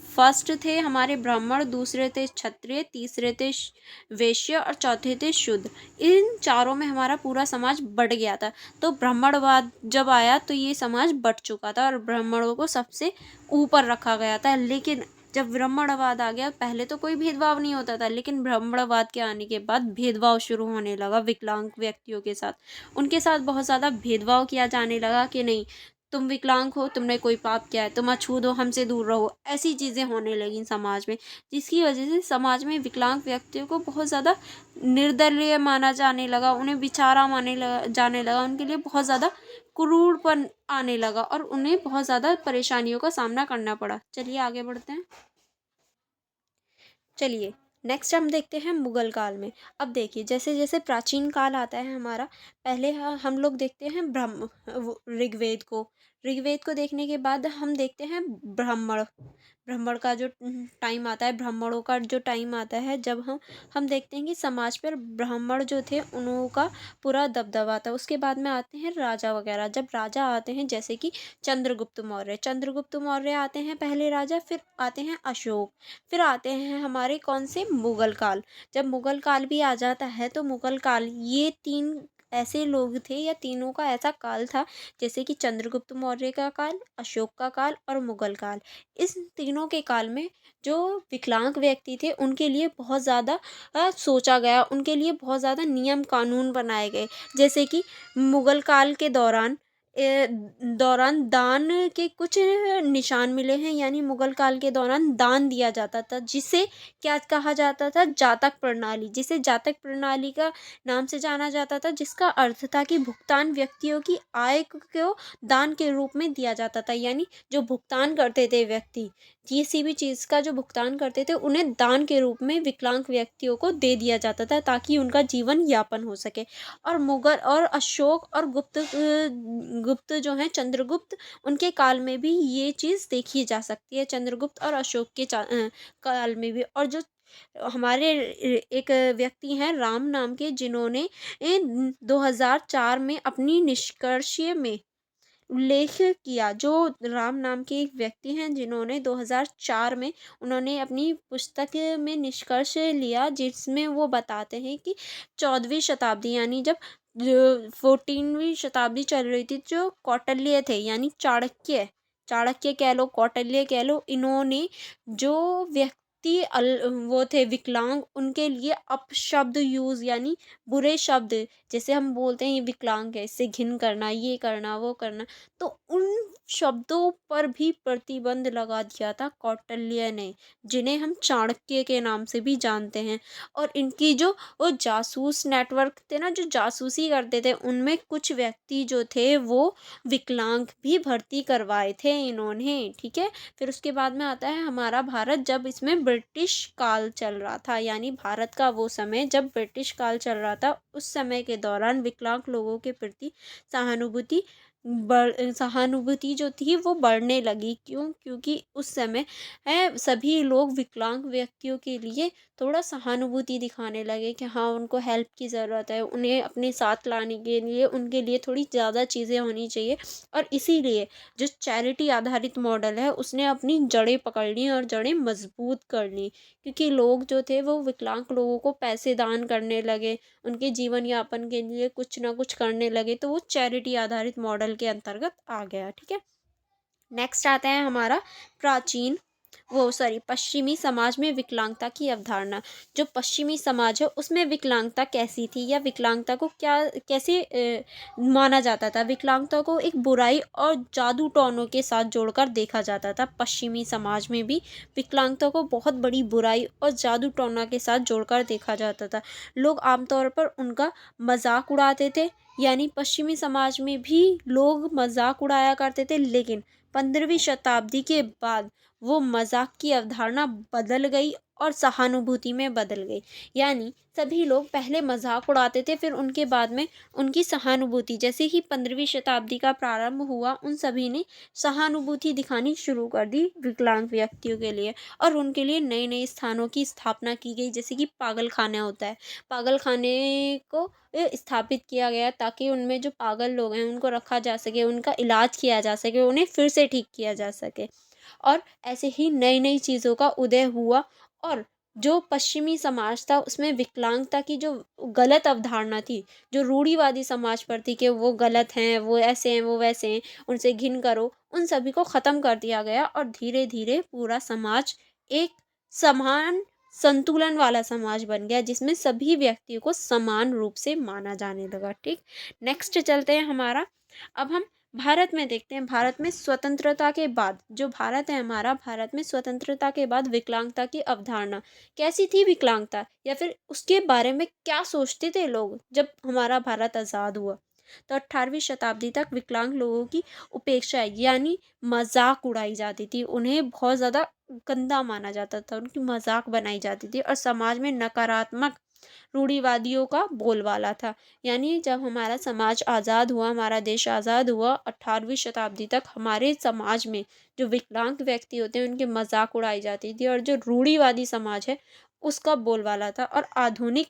फर्स्ट थे हमारे ब्राह्मण, दूसरे थे क्षत्रिय, तीसरे थे वैश्य और चौथे थे शूद्र। इन चारों में हमारा पूरा समाज बट गया था। तो ब्राह्मणवाद जब आया तो ये समाज बट चुका था और ब्राह्मणों को सबसे ऊपर रखा गया था। लेकिन जब ब्राह्मणवाद आ गया, पहले तो कोई भेदभाव नहीं होता था, लेकिन ब्राह्मणवाद के आने के बाद भेदभाव शुरू होने लगा विकलांग व्यक्तियों के साथ। उनके साथ बहुत ज़्यादा भेदभाव किया जाने लगा कि नहीं तुम विकलांग हो, तुमने कोई पाप किया है, तुम अछूत हो, हमसे दूर रहो। ऐसी चीज़ें होने लगी समाज में, जिसकी वजह से समाज में विकलांग व्यक्तियों को बहुत ज़्यादा निर्दलीय माना जाने लगा, उन्हें बेचारा जाने लगा, उनके लिए बहुत ज़्यादा क्रूरपन आने लगा और उन्हें बहुत ज़्यादा परेशानियों का सामना करना पड़ा। चलिए आगे बढ़ते हैं। चलिए नेक्स्ट हम देखते हैं मुगल काल में। अब देखिए जैसे जैसे प्राचीन काल आता है हमारा, पहले हम लोग देखते हैं ऋग्वेद को। ऋग्वेद को देखने के बाद हम देखते हैं ब्राह्मण। ब्राह्मण का जो टाइम आता है, ब्राह्मणों का जो टाइम आता है, जब हम देखते हैं कि समाज पर ब्राह्मण जो थे उन्हों का पूरा दबदबा था। उसके बाद में आते हैं राजा वगैरह। जब राजा आते हैं जैसे कि चंद्रगुप्त मौर्य, चंद्रगुप्त मौर्य आते हैं पहले राजा, फिर आते हैं अशोक, फिर आते हैं हमारे कौन से मुगल काल। जब मुगल काल भी आ जाता है तो मुगल काल, ये 3 ऐसे लोग थे या तीनों का ऐसा काल था, जैसे कि चंद्रगुप्त मौर्य का काल, अशोक का काल और मुगल काल। इस तीनों के काल में जो विकलांग व्यक्ति थे उनके लिए बहुत ज़्यादा सोचा गया, उनके लिए बहुत ज़्यादा नियम कानून बनाए गए। जैसे कि मुगल काल के दौरान दौरान दान के कुछ निशान मिले हैं, यानी मुगल काल के दौरान दान दिया जाता था, जिसे क्या कहा जाता था, जातक प्रणाली, जिसे जातक प्रणाली का नाम से जाना जाता था, जिसका अर्थ था कि भुगतान व्यक्तियों की आय को दान के रूप में दिया जाता था। यानी जो भुगतान करते थे व्यक्ति, किसी भी चीज़ का जो भुगतान करते थे, उन्हें दान के रूप में विकलांग व्यक्तियों को दे दिया जाता था, ताकि उनका जीवन यापन हो सके। और मुगल और अशोक और गुप्त जो हैं, चंद्रगुप्त, उनके काल में भी ये चीज़ देखी जा सकती है, चंद्रगुप्त और अशोक के काल में भी। और जो हमारे एक व्यक्ति हैं राम नाम के, जिन्होंने 2004 में अपनी निष्कर्षीय में उल्लेख किया। जो राम नाम के एक व्यक्ति हैं, जिन्होंने 2004 में उन्होंने अपनी पुस्तक में निष्कर्ष लिया, जिसमें वो बताते हैं कि 14वीं शताब्दी, यानी जब 14वीं शताब्दी चल रही थी, जो कौटिल्य थे, यानी चाणक्य, चाणक्य कह लो, कौटिल्य कह लो, इन्होंने जो व्यक्ति वो थे विकलांग, उनके लिए अपशब्द यूज, यानी बुरे शब्द, जैसे हम बोलते हैं ये विकलांग है, इससे घिन करना, ये करना, वो करना, तो उन शब्दों पर भी प्रतिबंध लगा दिया था कौटिल्य ने, जिन्हें हम चाणक्य के नाम से भी जानते हैं। और इनकी जो वो जासूस नेटवर्क थे ना, जो जासूसी करते थे, उनमें कुछ व्यक्ति जो थे वो विकलांग भी भर्ती करवाए थे इन्होंने, ठीक है। फिर उसके बाद में आता है हमारा भारत, जब इसमें ब्रिटिश काल चल रहा था, यानी भारत का वो समय जब ब्रिटिश काल चल रहा था, उस समय के दौरान विकलांग लोगों के प्रति सहानुभूति सहानुभूति जो थी वो बढ़ने लगी। क्यों? क्योंकि उस समय सभी लोग विकलांग व्यक्तियों के लिए थोड़ा सहानुभूति दिखाने लगे कि हाँ, उनको हेल्प की ज़रूरत है, उन्हें अपने साथ लाने के लिए उनके लिए थोड़ी ज़्यादा चीज़ें होनी चाहिए। और इसीलिए जो चैरिटी आधारित मॉडल है, उसने अपनी जड़ें पकड़ ली और जड़ें मजबूत कर ली, क्योंकि लोग जो थे वो विकलांग लोगों को पैसे दान करने लगे, उनके जीवन यापन के लिए कुछ ना कुछ करने लगे, तो वो चैरिटी आधारित मॉडल के अंतर्गत आ गया, ठीक है। नेक्स्ट आता है हमारा प्राचीन पश्चिमी समाज में विकलांगता की अवधारणा। जो पश्चिमी समाज है, उसमें विकलांगता कैसी थी, या विकलांगता को क्या कैसे माना जाता था। विकलांगता को एक बुराई और जादू टोनों के साथ जोड़कर देखा जाता था। पश्चिमी समाज में भी विकलांगता को बहुत बड़ी बुराई और जादू टोना के साथ जोड़कर देखा जाता था। लोग आमतौर पर उनका मजाक उड़ाते थे, यानी पश्चिमी समाज में भी लोग मजाक उड़ाया करते थे, लेकिन 15वीं शताब्दी के बाद वो मजाक की अवधारणा बदल गई और सहानुभूति में बदल गई। यानी सभी लोग पहले मजाक उड़ाते थे, फिर उनके बाद में उनकी सहानुभूति, जैसे ही 15वीं शताब्दी का प्रारंभ हुआ, उन सभी ने सहानुभूति दिखानी शुरू कर दी विकलांग व्यक्तियों के लिए, और उनके लिए नए नए स्थानों की स्थापना की गई, जैसे कि पागल खाना होता है, पागल खाने को स्थापित किया गया, ताकि उनमें जो पागल लोग हैं उनको रखा जा सके, उनका इलाज किया जा सके, उन्हें फिर से ठीक किया जा सके। और ऐसे ही नई नई चीज़ों का उदय हुआ। और जो पश्चिमी समाज था, उसमें विकलांगता की जो गलत अवधारणा थी, जो रूढ़िवादी समाज पर थी कि वो गलत हैं, वो ऐसे हैं, वो वैसे हैं, उनसे घिन करो, उन सभी को ख़त्म कर दिया गया, और धीरे धीरे पूरा समाज एक समान संतुलन वाला समाज बन गया, जिसमें सभी व्यक्तियों को समान रूप से माना जाने लगा, ठीक। नेक्स्ट चलते हैं हमारा, अब हम भारत में देखते हैं। भारत में स्वतंत्रता के बाद, जो भारत है हमारा, भारत में स्वतंत्रता के बाद विकलांगता की अवधारणा कैसी थी, विकलांगता, या फिर उसके बारे में क्या सोचते थे लोग जब हमारा भारत आज़ाद हुआ। तो 18वीं शताब्दी तक विकलांग लोगों की उपेक्षा, यानी मजाक उड़ाई जाती थी, उन्हें बहुत ज़्यादा गंदा माना जाता था, उनकी मजाक बनाई जाती थी, और समाज में नकारात्मक रूढ़िवादियों का बोलबाला था। यानी जब हमारा समाज आज़ाद हुआ, हमारा देश आज़ाद हुआ, 18वीं शताब्दी तक हमारे समाज में जो विकलांग व्यक्ति होते हैं, उनकी मजाक उड़ाई जाती थी, और जो रूढ़िवादी समाज है उसका बोलबाला था। और आधुनिक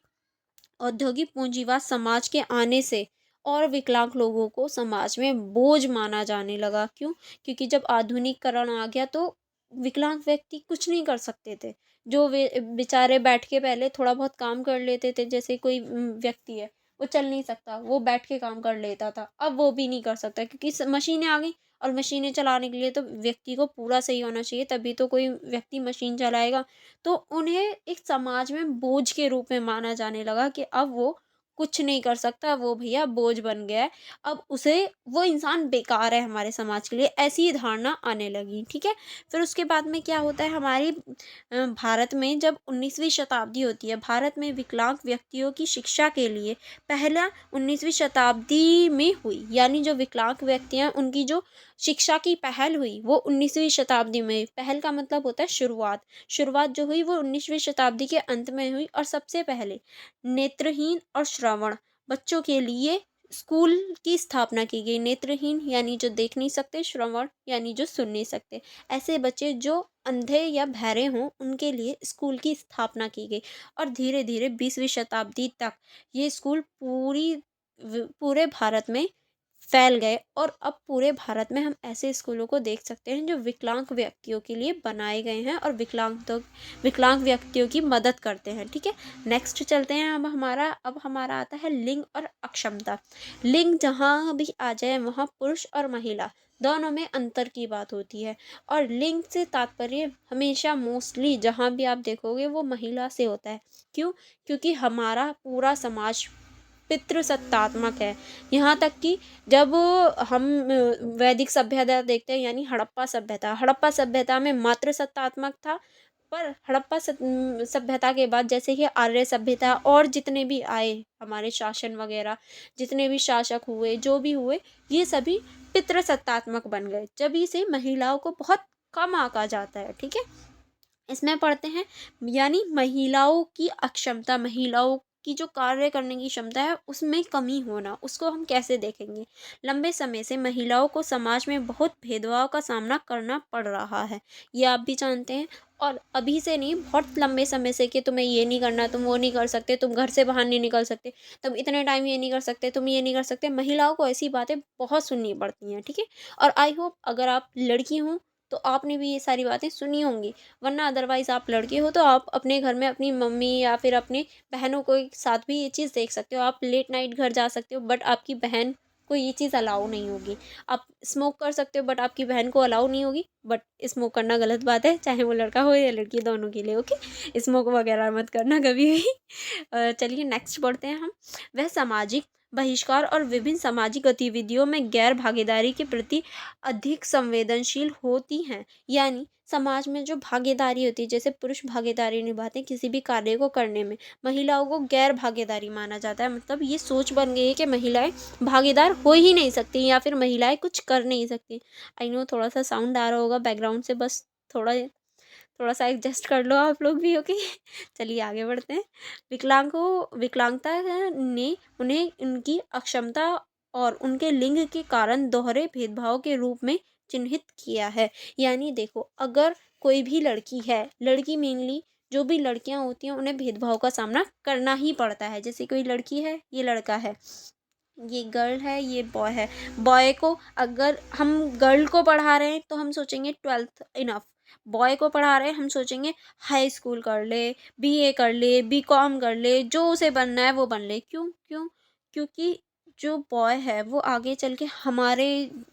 औद्योगिक पूंजीवाद समाज के आने से और विकलांग लोगों को समाज में बोझ माना जाने लगा। क्यों? क्योंकि जब आधुनिकीकरण आ गया, तो विकलांग व्यक्ति कुछ नहीं कर सकते थे। जो वे बेचारे बैठ के पहले थोड़ा बहुत काम कर लेते थे, जैसे कोई व्यक्ति है, वो चल नहीं सकता, वो बैठ के काम कर लेता था, अब वो भी नहीं कर सकता, क्योंकि मशीनें आ गई। और मशीनें चलाने के लिए तो व्यक्ति को पूरा सही होना चाहिए, तभी तो कोई व्यक्ति मशीन चलाएगा। तो उन्हें एक समाज में बोझ के रूप में माना जाने लगा कि अब वो कुछ नहीं कर सकता, वो भैया बोझ बन गया है, अब उसे वो इंसान बेकार है हमारे समाज के लिए, ऐसी ही धारणा आने लगी। ठीक है, फिर उसके बाद में क्या होता है, हमारी भारत में जब 19वीं शताब्दी होती है, भारत में विकलांग व्यक्तियों की शिक्षा के लिए पहला 19वीं शताब्दी में हुई, यानी जो विकलांग व्यक्ति हैं उनकी जो शिक्षा की पहल हुई वो 19वीं शताब्दी में। पहल का मतलब होता है शुरुआत, शुरुआत जो हुई वो 19वीं शताब्दी के अंत में हुई। और सबसे पहले नेत्रहीन और श्रवण बच्चों के लिए स्कूल की स्थापना की गई। नेत्रहीन यानी जो देख नहीं सकते, श्रवण यानी जो सुन नहीं सकते, ऐसे बच्चे जो अंधे या बहरे हों उनके लिए स्कूल की स्थापना की गई। और धीरे धीरे 20वीं शताब्दी तक ये स्कूल पूरे भारत में फैल गए। और अब पूरे भारत में हम ऐसे स्कूलों को देख सकते हैं जो विकलांग व्यक्तियों के लिए बनाए गए हैं और विकलांग व्यक्तियों की मदद करते हैं। ठीक है, नेक्स्ट चलते हैं। अब हमारा आता है लिंग और अक्षमता। लिंग जहाँ भी आ जाए वहाँ पुरुष और महिला दोनों में अंतर की बात होती है। और लिंग से तात्पर्य हमेशा मोस्टली जहाँ भी आप देखोगे वो महिला से होता है। क्यों? क्योंकि हमारा पूरा समाज पितृसत्तात्मक है। यहाँ तक कि जब हम वैदिक सभ्यता देखते हैं, यानी हड़प्पा सभ्यता में मातृसत्तात्मक था। पर सभ्यता के बाद जैसे कि आर्य सभ्यता और जितने भी आए हमारे शासन वगैरह, जितने भी शासक हुए, जो भी हुए, ये सभी पितृसत्तात्मक बन गए। जब से महिलाओं को बहुत कम आंका जाता है। ठीक है, इसमें पढ़ते हैं यानी महिलाओं की अक्षमता, महिलाओं की जो कार्य करने की क्षमता है उसमें कमी होना, उसको हम कैसे देखेंगे। लंबे समय से महिलाओं को समाज में बहुत भेदभाव का सामना करना पड़ रहा है, ये आप भी जानते हैं। और अभी से नहीं, बहुत लंबे समय से कि तुम्हें ये नहीं करना, तुम वो नहीं कर सकते, तुम घर से बाहर नहीं निकल सकते, तुम इतने टाइम ये नहीं कर सकते, तुम ये नहीं कर सकते, महिलाओं को ऐसी बातें बहुत सुननी पड़ती हैं। ठीक है, और आई होप अगर आप लड़की हो तो आपने भी ये सारी बातें सुनी होंगी, वरना अदरवाइज़ आप लड़के हो तो आप अपने घर में अपनी मम्मी या फिर अपने बहनों को एक साथ भी ये चीज़ देख सकते हो। आप लेट नाइट घर जा सकते हो बट आपकी बहन को ये चीज़ अलाउ नहीं होगी। आप स्मोक कर सकते हो बट आपकी बहन को अलाउ नहीं होगी। बट स्मोक करना गलत बात है, चाहे वो लड़का हो या लड़की, दोनों के लिए। ओके, स्मोक वगैरह मत करना कभी भी। चलिए नेक्स्ट पढ़ते हैं हम। वह सामाजिक बहिष्कार और विभिन्न सामाजिक गतिविधियों में गैर भागीदारी के प्रति अधिक संवेदनशील होती हैं। यानी समाज में जो भागीदारी होती है, जैसे पुरुष भागीदारी निभाते हैं किसी भी कार्य को करने में, महिलाओं को गैर भागीदारी माना जाता है। मतलब ये सोच बन गई है कि महिलाएं भागीदार हो ही नहीं सकती या फिर महिलाएं कुछ कर नहीं सकती। आई नो थोड़ा सा साउंड आ रहा होगा बैकग्राउंड से, बस थोड़ा थोड़ा सा एडजस्ट कर लो आप लोग भी। ओके, चलिए आगे बढ़ते हैं। विकलांगता ने उन्हें उनकी अक्षमता और उनके लिंग के कारण दोहरे भेदभाव के रूप में चिन्हित किया है। यानी देखो, अगर कोई भी लड़की है, लड़की मेनली जो भी लड़कियां होती हैं उन्हें भेदभाव का सामना करना ही पड़ता है। जैसे कोई लड़की है, ये लड़का है, ये गर्ल है, ये बॉय है। बॉय को अगर हम गर्ल को पढ़ा रहे हैं तो हम सोचेंगे 12th इनफ। बॉय को पढ़ा रहे हैं हम सोचेंगे हाई स्कूल कर ले, बीए कर ले, बीकॉम कर ले, जो उसे बनना है वो बन ले। क्यों क्यों? क्योंकि जो बॉय है वो आगे चल के हमारे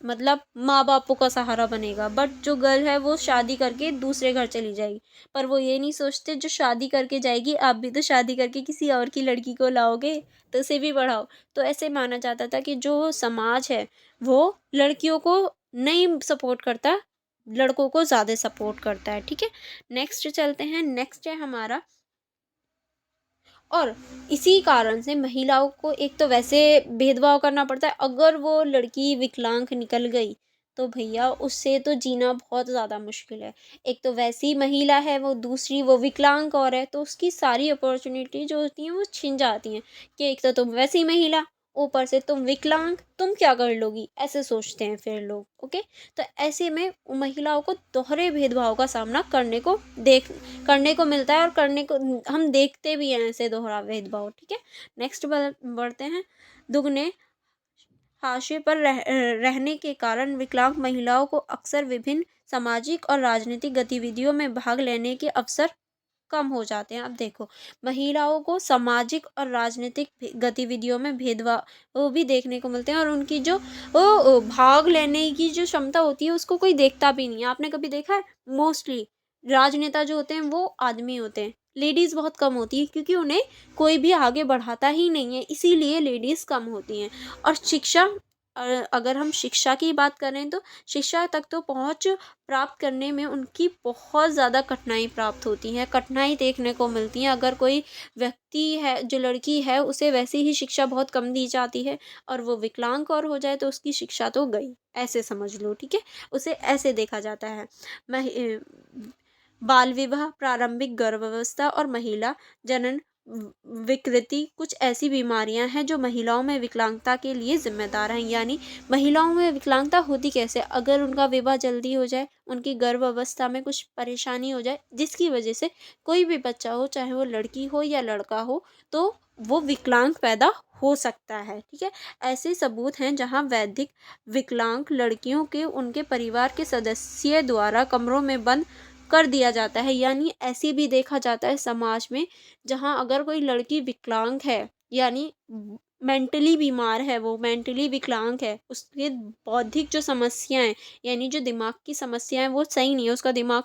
मतलब माँ बापों का सहारा बनेगा, बट जो गर्ल है वो शादी करके दूसरे घर चली जाएगी। पर वो ये नहीं सोचते जो शादी करके जाएगी, आप भी तो शादी करके किसी और की लड़की को लाओगे, तो उसे भी पढ़ाओ। तो ऐसे माना जाता था कि जो समाज है वो लड़कियों को नहीं सपोर्ट करता, लड़कों को ज़्यादा सपोर्ट करता है। ठीक है, नेक्स्ट चलते हैं। नेक्स्ट है हमारा, और इसी कारण से महिलाओं को एक तो वैसे भेदभाव करना पड़ता है। अगर वो लड़की विकलांग निकल गई तो भैया उससे तो जीना बहुत ज़्यादा मुश्किल है। एक तो वैसी महिला है वो, दूसरी वो विकलांग और है, तो उसकी सारी अपॉर्चुनिटी जो होती हैं वो छिन जाती हैं कि एक तो तुम वैसी महिला, ऊपर से तुम विकलांग, तुम क्या कर लोगी, ऐसे सोचते हैं फिर लोग। ओके, तो ऐसे में महिलाओं को दोहरे भेदभाव का सामना करने को मिलता है, और करने को हम देखते भी हैं ऐसे दोहरा भेदभाव। ठीक है, नेक्स्ट बढ़ते हैं। दुगने हाशिए पर रहने के कारण विकलांग महिलाओं को अक्सर विभिन्न सामाजिक और राजनीतिक गतिविधियों में भाग लेने के अवसर कम हो जाते हैं। अब देखो, महिलाओं को सामाजिक और राजनीतिक गतिविधियों में भेदभाव वो भी देखने को मिलते हैं, और उनकी जो भाग लेने की जो क्षमता होती है उसको कोई देखता भी नहीं है। आपने कभी देखा है? मोस्टली राजनेता जो होते हैं वो आदमी होते हैं, लेडीज़ बहुत कम होती है, क्योंकि उन्हें कोई भी आगे बढ़ाता ही नहीं है, इसीलिए लेडीज़ कम होती हैं। और शिक्षा, अगर हम शिक्षा की बात करें तो शिक्षा तक तो पहुँच प्राप्त करने में उनकी बहुत ज़्यादा कठिनाई प्राप्त होती है, कठिनाई देखने को मिलती है। अगर कोई व्यक्ति है, जो लड़की है, उसे वैसे ही शिक्षा बहुत कम दी जाती है, और वो विकलांग और हो जाए तो उसकी शिक्षा तो गई, ऐसे समझ लो, ठीक है। उसे ऐसे देखा जाता है। बाल विवाह, प्रारंभिक गर्भावस्था और महिला जनन विकृति कुछ ऐसी बीमारियां हैं जो महिलाओं में विकलांगता के लिए जिम्मेदार हैं। यानी महिलाओं में विकलांगता होती कैसे? अगर उनका विवाह जल्दी हो जाए, उनकी गर्भ अवस्था में कुछ परेशानी हो जाए, जिसकी वजह से कोई भी बच्चा हो, चाहे वो लड़की हो या लड़का हो, तो वो विकलांग पैदा हो सकता है, ठीक है। ऐसे सबूत हैं जहाँ वैधिक विकलांग लड़कियों के उनके परिवार के सदस्य द्वारा कमरों में बंद कर दिया जाता है। यानी ऐसे भी देखा जाता है समाज में, जहाँ अगर कोई लड़की विकलांग है, यानी मेंटली बीमार है, वो मेंटली विकलांग है, उसके बौद्धिक जो समस्याएं, यानी जो दिमाग की समस्याएं, वो सही नहीं है, उसका दिमाग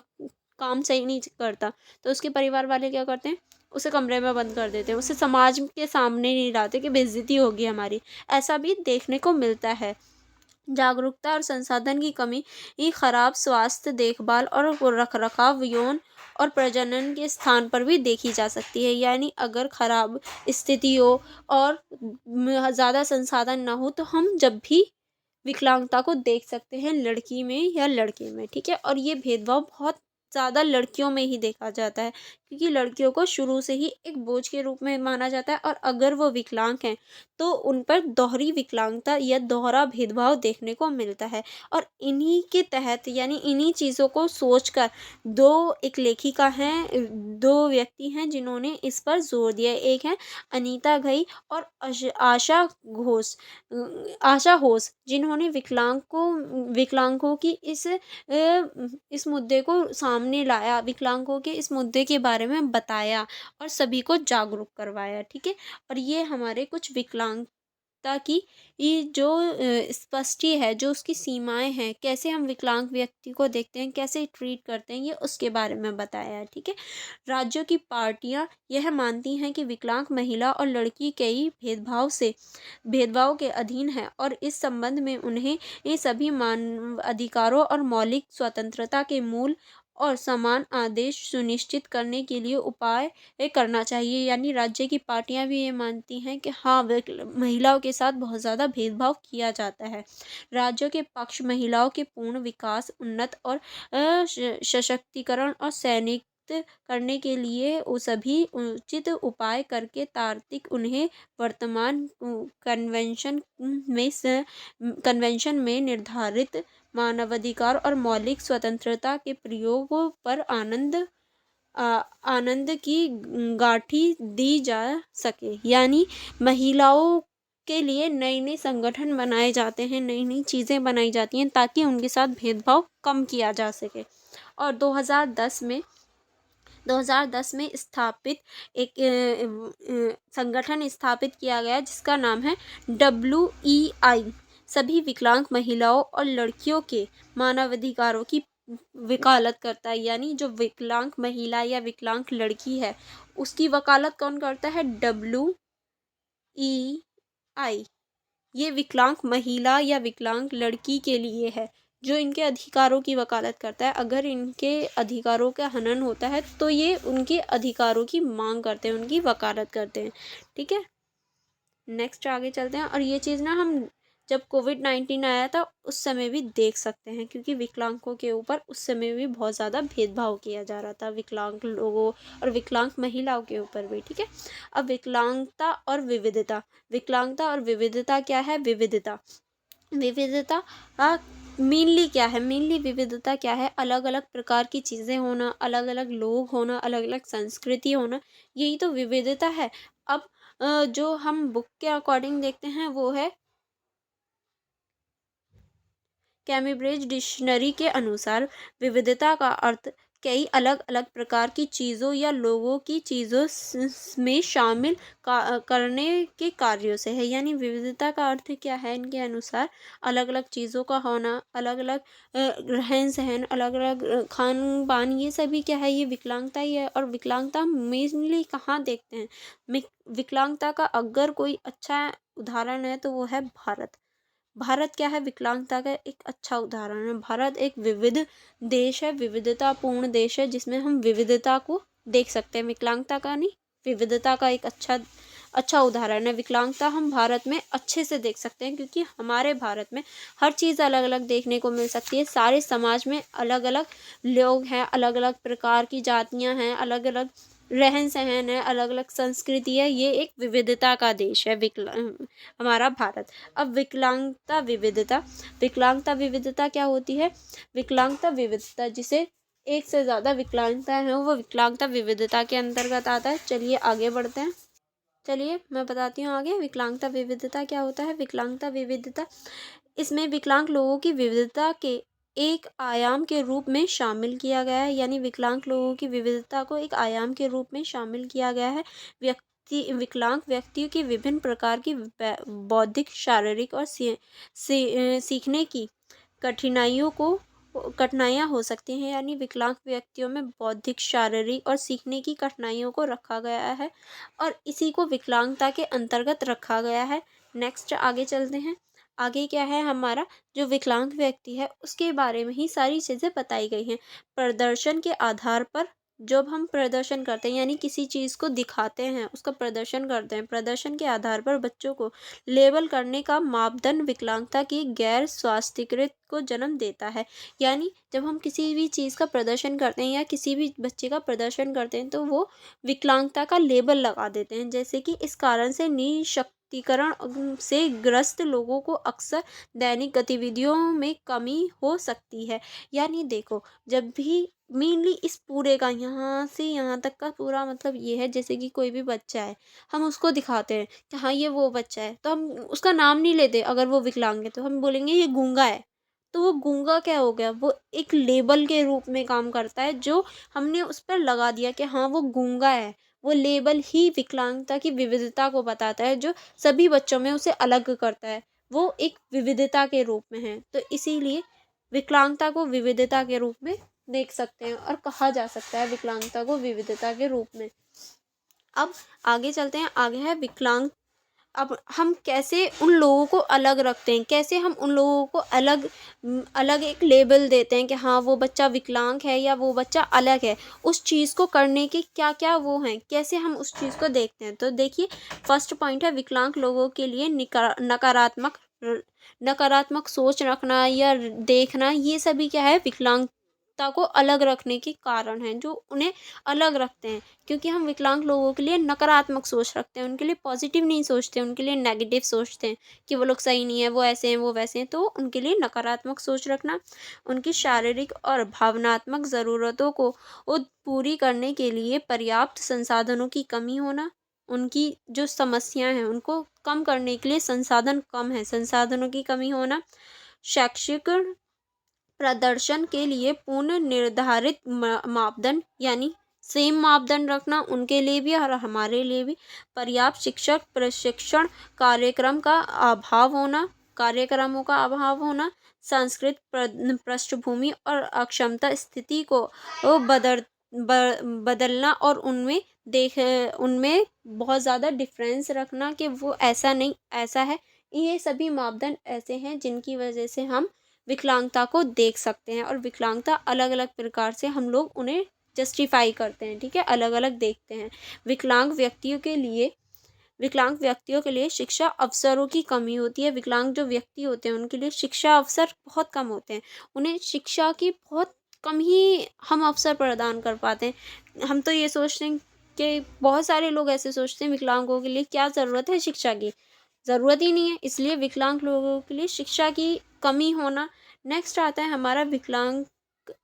काम सही नहीं करता, तो उसके परिवार वाले क्या करते हैं? उसे कमरे में बंद कर देते हैं, उसे समाज के सामने नहीं लाते कि बेइज्जती होगी हमारी। ऐसा भी देखने को मिलता है। जागरूकता और संसाधन की कमी, ये खराब स्वास्थ्य देखभाल और रखरखाव, यौन और प्रजनन के स्थान पर भी देखी जा सकती है। यानी अगर खराब स्थिति हो और ज़्यादा संसाधन ना हो, तो हम जब भी विकलांगता को देख सकते हैं, लड़की में या लड़के में, ठीक है। और ये भेदभाव बहुत ज़्यादा लड़कियों में ही देखा जाता है, क्योंकि लड़कियों को शुरू से ही एक बोझ के रूप में माना जाता है, और अगर वो विकलांग हैं तो उन पर दोहरी विकलांगता या दोहरा भेदभाव देखने को मिलता है। और इन्हीं के तहत, यानी इन्हीं चीज़ों को सोचकर एक लेखिका हैं, दो व्यक्ति हैं जिन्होंने इस पर जोर दिया। एक है अनीता घई और आशा घोष, जिन्होंने विकलांगों की इस मुद्दे को सामने लाया, विकलांगों के इस मुद्दे के बारे में बताया और सभी को जागरूक करवाया, ठीक है। और ये हमारे कुछ विकलांगता की ये जो स्पष्टि है, जो उसकी सीमाएं हैं, कैसे हम विकलांग व्यक्ति को देखते हैं, कैसे ट्रीट करते हैं, ये उसके बारे में बताया है, ठीक है। राज्यों की पार्टियां यह मानती हैं कि विकलांग महिला और लड़की कई भेदभाव के अधीन है, और इस संबंध में उन्हें ये सभी मानव अधिकारों और मौलिक स्वतंत्रता के मूल और समान आदेश सुनिश्चित करने के लिए उपाय करना चाहिए। यानी राज्य की पार्टियां भी ये मानती हैं कि हाँ, महिलाओं के साथ बहुत ज़्यादा भेदभाव किया जाता है। राज्यों के पक्ष महिलाओं के पूर्ण विकास, उन्नत और सशक्तिकरण और सैनिक करने के लिए वो सभी उचित उपाय करके तार्किक उन्हें वर्तमान कन्वेंशन में निर्धारित मानवाधिकार और मौलिक स्वतंत्रता के प्रयोगों पर आनंद की गांठी दी जा सके। यानी महिलाओं के लिए नए नए संगठन बनाए जाते हैं, नई नई चीज़ें बनाई जाती हैं, ताकि उनके साथ भेदभाव कम किया जा सके। और 2010 में स्थापित एक संगठन स्थापित किया गया, जिसका नाम है WEI, सभी विकलांग महिलाओं और लड़कियों के मानवाधिकारों की वकालत करता है। यानी जो विकलांग महिला या विकलांग लड़की है, उसकी वकालत कौन करता है? WEI। ये विकलांग महिला या विकलांग लड़की के लिए है, जो इनके अधिकारों की वकालत करता है। अगर इनके अधिकारों का हनन होता है, तो ये उनके अधिकारों की मांग करते हैं, उनकी वकालत करते हैं, ठीक है। नेक्स्ट आगे चलते हैं। और ये चीज़ ना हम जब कोविड-19 आया था, उस समय भी देख सकते हैं, क्योंकि विकलांगों के ऊपर उस समय भी बहुत ज़्यादा भेदभाव किया जा रहा था, विकलांग लोगों और विकलांग महिलाओं के ऊपर भी, ठीक है। अब विकलांगता और विविधता क्या है? विविधता मेनली क्या है? मेनली विविधता क्या है? अलग अलग प्रकार की चीज़ें होना, अलग अलग लोग होना, अलग अलग संस्कृति होना, यही तो विविधता है। अब जो हम बुक के अकॉर्डिंग देखते हैं, वो है कैम्ब्रिज डिक्शनरी के अनुसार विविधता का अर्थ कई अलग अलग प्रकार की चीज़ों या लोगों की चीज़ों में शामिल करने के कार्यों से है। यानी विविधता का अर्थ क्या है इनके अनुसार? अलग अलग चीज़ों का होना, अलग अलग रहन सहन, अलग अलग खान पान, ये सभी क्या है? ये विकलांगता ही है। और विकलांगता हम मेनली कहाँ देखते हैं? विकलांगता का अगर कोई अच्छा उदाहरण है तो वो है भारत। भारत क्या है? विकलांगता का एक अच्छा उदाहरण है। भारत एक विविध देश है, विविधतापूर्ण देश है, जिसमें हम विविधता को देख सकते हैं। विकलांगता का नहीं, विविधता का एक अच्छा उदाहरण है। विकलांगता हम भारत में अच्छे से देख सकते हैं, क्योंकि हमारे भारत में हर चीज़ अलग अलग देखने को मिल सकती है। सारे समाज में अलग अलग लोग हैं, अलग अलग प्रकार की जातियाँ हैं, अलग अलग रहन सहन है, अलग अलग संस्कृति है। ये एक विविधता का देश है हमारा भारत। अब विकलांगता विविधता क्या होती है? विकलांगता विविधता, जिसे एक से ज़्यादा विकलांगता है, वो विकलांगता विविधता के अंतर्गत आता है। चलिए आगे बढ़ते हैं। चलिए मैं बताती हूँ आगे विकलांगता विविधता क्या होता है। विकलांगता विविधता, इसमें विकलांग लोगों की विविधता के एक आयाम के रूप में शामिल किया गया है। यानी विकलांग लोगों की विविधता को एक आयाम के रूप में शामिल किया गया है। विकलांग व्यक्तियों की विभिन्न प्रकार की बौद्धिक, शारीरिक और सीखने की कठिनाइयों को कठिनाइयाँ हो सकती हैं। यानी विकलांग व्यक्तियों में बौद्धिक, शारीरिक और सीखने की कठिनाइयों को रखा गया है और इसी को विकलांगता के अंतर्गत रखा गया है। नेक्स्ट आगे चलते हैं। आगे क्या है हमारा? जो विकलांग व्यक्ति है उसके बारे में ही सारी चीज़ें बताई गई हैं। प्रदर्शन के आधार पर, जब हम प्रदर्शन करते हैं यानी किसी चीज़ को दिखाते हैं, उसका प्रदर्शन करते हैं, प्रदर्शन के आधार पर बच्चों को लेबल करने का मापदंड विकलांगता की गैर स्वास्थ्यकृत को जन्म देता है। यानी जब हम किसी भी चीज़ का प्रदर्शन करते हैं या किसी भी बच्चे का प्रदर्शन करते हैं तो वो विकलांगता का लेबल लगा देते हैं। जैसे कि इस कारण से निःशक्तिकरण से ग्रस्त लोगों को अक्सर दैनिक गतिविधियों में कमी हो सकती है। यानी देखो, जब भी मेनली इस पूरे का यहाँ से यहाँ तक का पूरा मतलब ये है, जैसे कि कोई भी बच्चा है, हम उसको दिखाते हैं कि हाँ ये वो बच्चा है, तो हम उसका नाम नहीं लेते। अगर वो विकलांग है तो हम बोलेंगे ये गूंगा है। तो वो गूंगा क्या हो गया? वो एक लेबल के रूप में काम करता है जो हमने उस पर लगा दिया कि हाँ वो गूंगा है। वो लेबल ही विकलांगता की विविधता को बताता है, जो सभी बच्चों में उसे अलग करता है। वो एक विविधता के रूप में है, तो इसीलिए विकलांगता को विविधता के रूप में देख सकते हैं और कहा जा सकता है विकलांगता को विविधता के रूप में। अब आगे चलते हैं। आगे है विकलांग। अब हम कैसे उन लोगों को अलग रखते हैं, कैसे हम उन लोगों को अलग एक लेबल देते हैं कि हाँ वो बच्चा विकलांग है या वो बच्चा अलग है। उस चीज़ को करने के क्या क्या वो हैं, कैसे हम उस चीज़ को देखते हैं। तो देखिए, फर्स्ट पॉइंट है विकलांग लोगों के लिए नकारात्मक सोच रखना या देखना। ये सभी क्या है? विकलांगता को अलग रखने के कारण हैं, जो उन्हें अलग रखते हैं। क्योंकि हम विकलांग लोगों के लिए नकारात्मक सोच रखते हैं, उनके लिए पॉजिटिव नहीं सोचते, उनके लिए नेगेटिव सोचते हैं कि वो लोग सही नहीं है, वो ऐसे हैं, वो वैसे हैं। तो उनके लिए नकारात्मक सोच रखना, उनकी शारीरिक और भावनात्मक ज़रूरतों को पूरी करने के लिए पर्याप्त संसाधनों की कमी होना, उनकी जो समस्याएं हैं उनको कम करने के लिए संसाधन कम है, संसाधनों की कमी होना, शैक्षिक प्रदर्शन के लिए पूर्ण निर्धारित मापदंड यानी सेम मापदंड रखना उनके लिए भी और हमारे लिए भी, पर्याप्त शिक्षक प्रशिक्षण कार्यक्रमों का अभाव होना, सांस्कृतिक पृष्ठभूमि और अक्षमता स्थिति को बदलना और उनमें बहुत ज़्यादा डिफरेंस रखना कि वो ऐसा नहीं ऐसा है। ये सभी मापदंड ऐसे हैं जिनकी वजह से हम विकलांगता को देख सकते हैं, और विकलांगता अलग अलग प्रकार से हम लोग उन्हें जस्टिफाई करते हैं। ठीक है, अलग अलग देखते हैं। विकलांग व्यक्तियों के लिए शिक्षा अवसरों की कमी होती है। विकलांग जो व्यक्ति होते हैं उनके लिए शिक्षा अवसर बहुत कम होते हैं, उन्हें शिक्षा की बहुत कम ही हम अवसर प्रदान कर पाते हैं। हम तो ये सोचते हैं कि बहुत सारे लोग ऐसे सोचते हैं विकलांगों के लिए क्या ज़रूरत है शिक्षा की, ज़रूरत ही नहीं है, इसलिए विकलांग लोगों के लिए शिक्षा की कमी होना। नेक्स्ट आता है हमारा विकलांग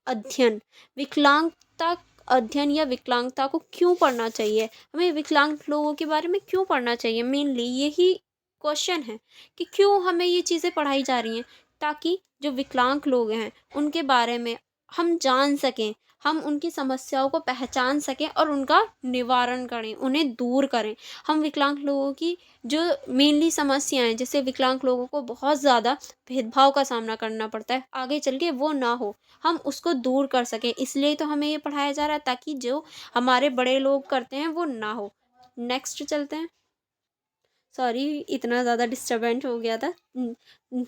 अध्ययन। विकलांगता अध्ययन या विकलांगता को क्यों पढ़ना चाहिए, हमें विकलांग लोगों के बारे में क्यों पढ़ना चाहिए, मेनली यही क्वेश्चन है कि क्यों हमें ये चीज़ें पढ़ाई जा रही हैं, ताकि जो विकलांग लोग हैं उनके बारे में हम जान सकें, हम उनकी समस्याओं को पहचान सकें और उनका निवारण करें, उन्हें दूर करें। हम विकलांग लोगों की जो मेनली समस्याएँ, जैसे विकलांग लोगों को बहुत ज़्यादा भेदभाव का सामना करना पड़ता है, आगे चल के वो ना हो, हम उसको दूर कर सकें। इसलिए तो हमें ये पढ़ाया जा रहा है, ताकि जो हमारे बड़े लोग करते हैं वो ना हो। नेक्स्ट चलते हैं। सॉरी, इतना ज़्यादा डिस्टर्बेंट हो गया था।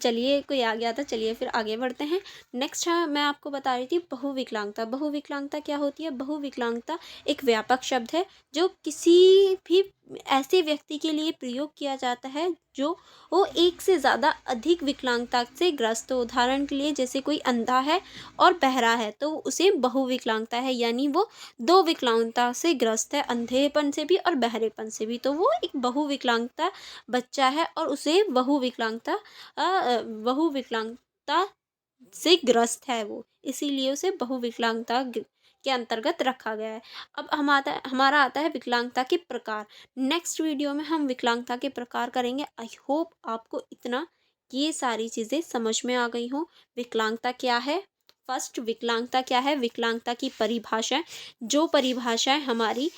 चलिए, कोई आ गया था, चलिए फिर आगे बढ़ते हैं। नेक्स्ट मैं आपको बता रही थी बहुविकलांगता। बहुविकलांगता क्या होती है? बहुविकलांगता एक व्यापक शब्द है जो किसी भी ऐसे व्यक्ति के लिए प्रयोग किया जाता है जो वो एक से ज़्यादा अधिक विकलांगता से ग्रस्त हो। उदाहरण के लिए, जैसे कोई अंधा है और बहरा है तो उसे बहुविकलांगता है, यानी वो दो विकलांगता से ग्रस्त है, अंधेपन से भी और बहरेपन से भी, तो वो एक बहुविकलांगता बच्चा है और उसे बहुविकलांगता से ग्रस्त है वो, इसीलिए उसे बहुविकलांगता के अंतर्गत रखा गया है। अब हमारा आता है विकलांगता के प्रकार। नेक्स्ट वीडियो में हम विकलांगता के प्रकार करेंगे। आई होप आपको इतना ये सारी चीज़ें समझ में आ गई हों। विकलांगता क्या है? फर्स्ट, विकलांगता क्या है? विकलांगता की परिभाषा, जो परिभाषाएं हमारी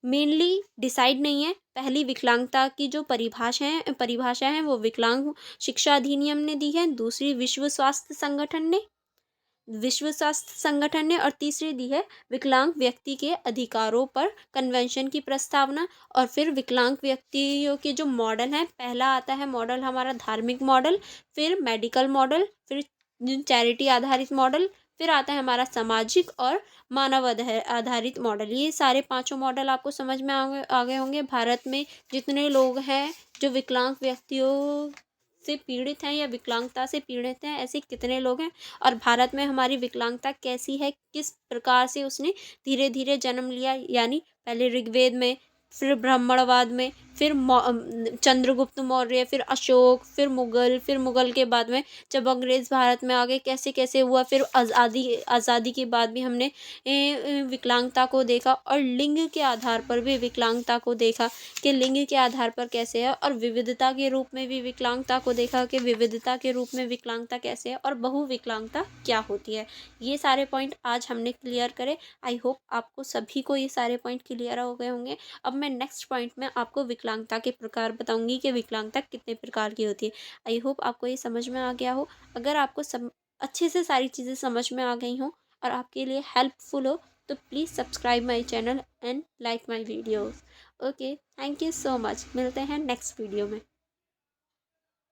मेनली डिसाइड नहीं है। पहली विकलांगता की जो परिभाषा है वो विकलांग शिक्षा अधिनियम ने दी है। दूसरी विश्व स्वास्थ्य संगठन ने और तीसरी दी है विकलांग व्यक्ति के अधिकारों पर कन्वेंशन की प्रस्तावना। और फिर विकलांग व्यक्तियों के जो मॉडल हैं, पहला आता है मॉडल हमारा धार्मिक मॉडल, फिर मेडिकल मॉडल, फिर चैरिटी आधारित मॉडल, फिर आता है हमारा सामाजिक और मानव आधारित मॉडल। ये सारे पांचों मॉडल आपको समझ में आ गए होंगे। भारत में जितने लोग हैं जो विकलांग व्यक्तियों से पीड़ित हैं या विकलांगता से पीड़ित हैं, ऐसे कितने लोग हैं, और भारत में हमारी विकलांगता कैसी है, किस प्रकार से उसने धीरे धीरे जन्म लिया, यानी पहले ऋग्वेद में, फिर ब्राह्मणवाद में, फिर चंद्रगुप्त मौर्य, फिर अशोक, फिर मुगल के बाद में जब अंग्रेज़ भारत में आ गए, कैसे कैसे हुआ। फिर आज़ादी के बाद भी हमने विकलांगता को देखा, और लिंग के आधार पर भी विकलांगता को देखा कि लिंग के आधार पर कैसे है, और विविधता के रूप में भी विकलांगता को देखा कि विविधता के रूप में विकलांगता कैसे है, और बहुविकलांगता क्या होती है। ये सारे पॉइंट आज हमने क्लियर करे। आई होप आपको सभी को ये सारे पॉइंट क्लियर हो गए होंगे। अब मैं नेक्स्ट पॉइंट में आपको विकलांगता के प्रकार बताऊंगी कि विकलांगता कितने प्रकार की होती है। आई होप आपको ये समझ में आ गया हो। अगर आपको अच्छे से सारी चीज़ें समझ में आ गई हों और आपके लिए हेल्पफुल हो, तो please subscribe my channel and like my videos. Okay, thank you so much. मिलते हैं नेक्स्ट वीडियो में।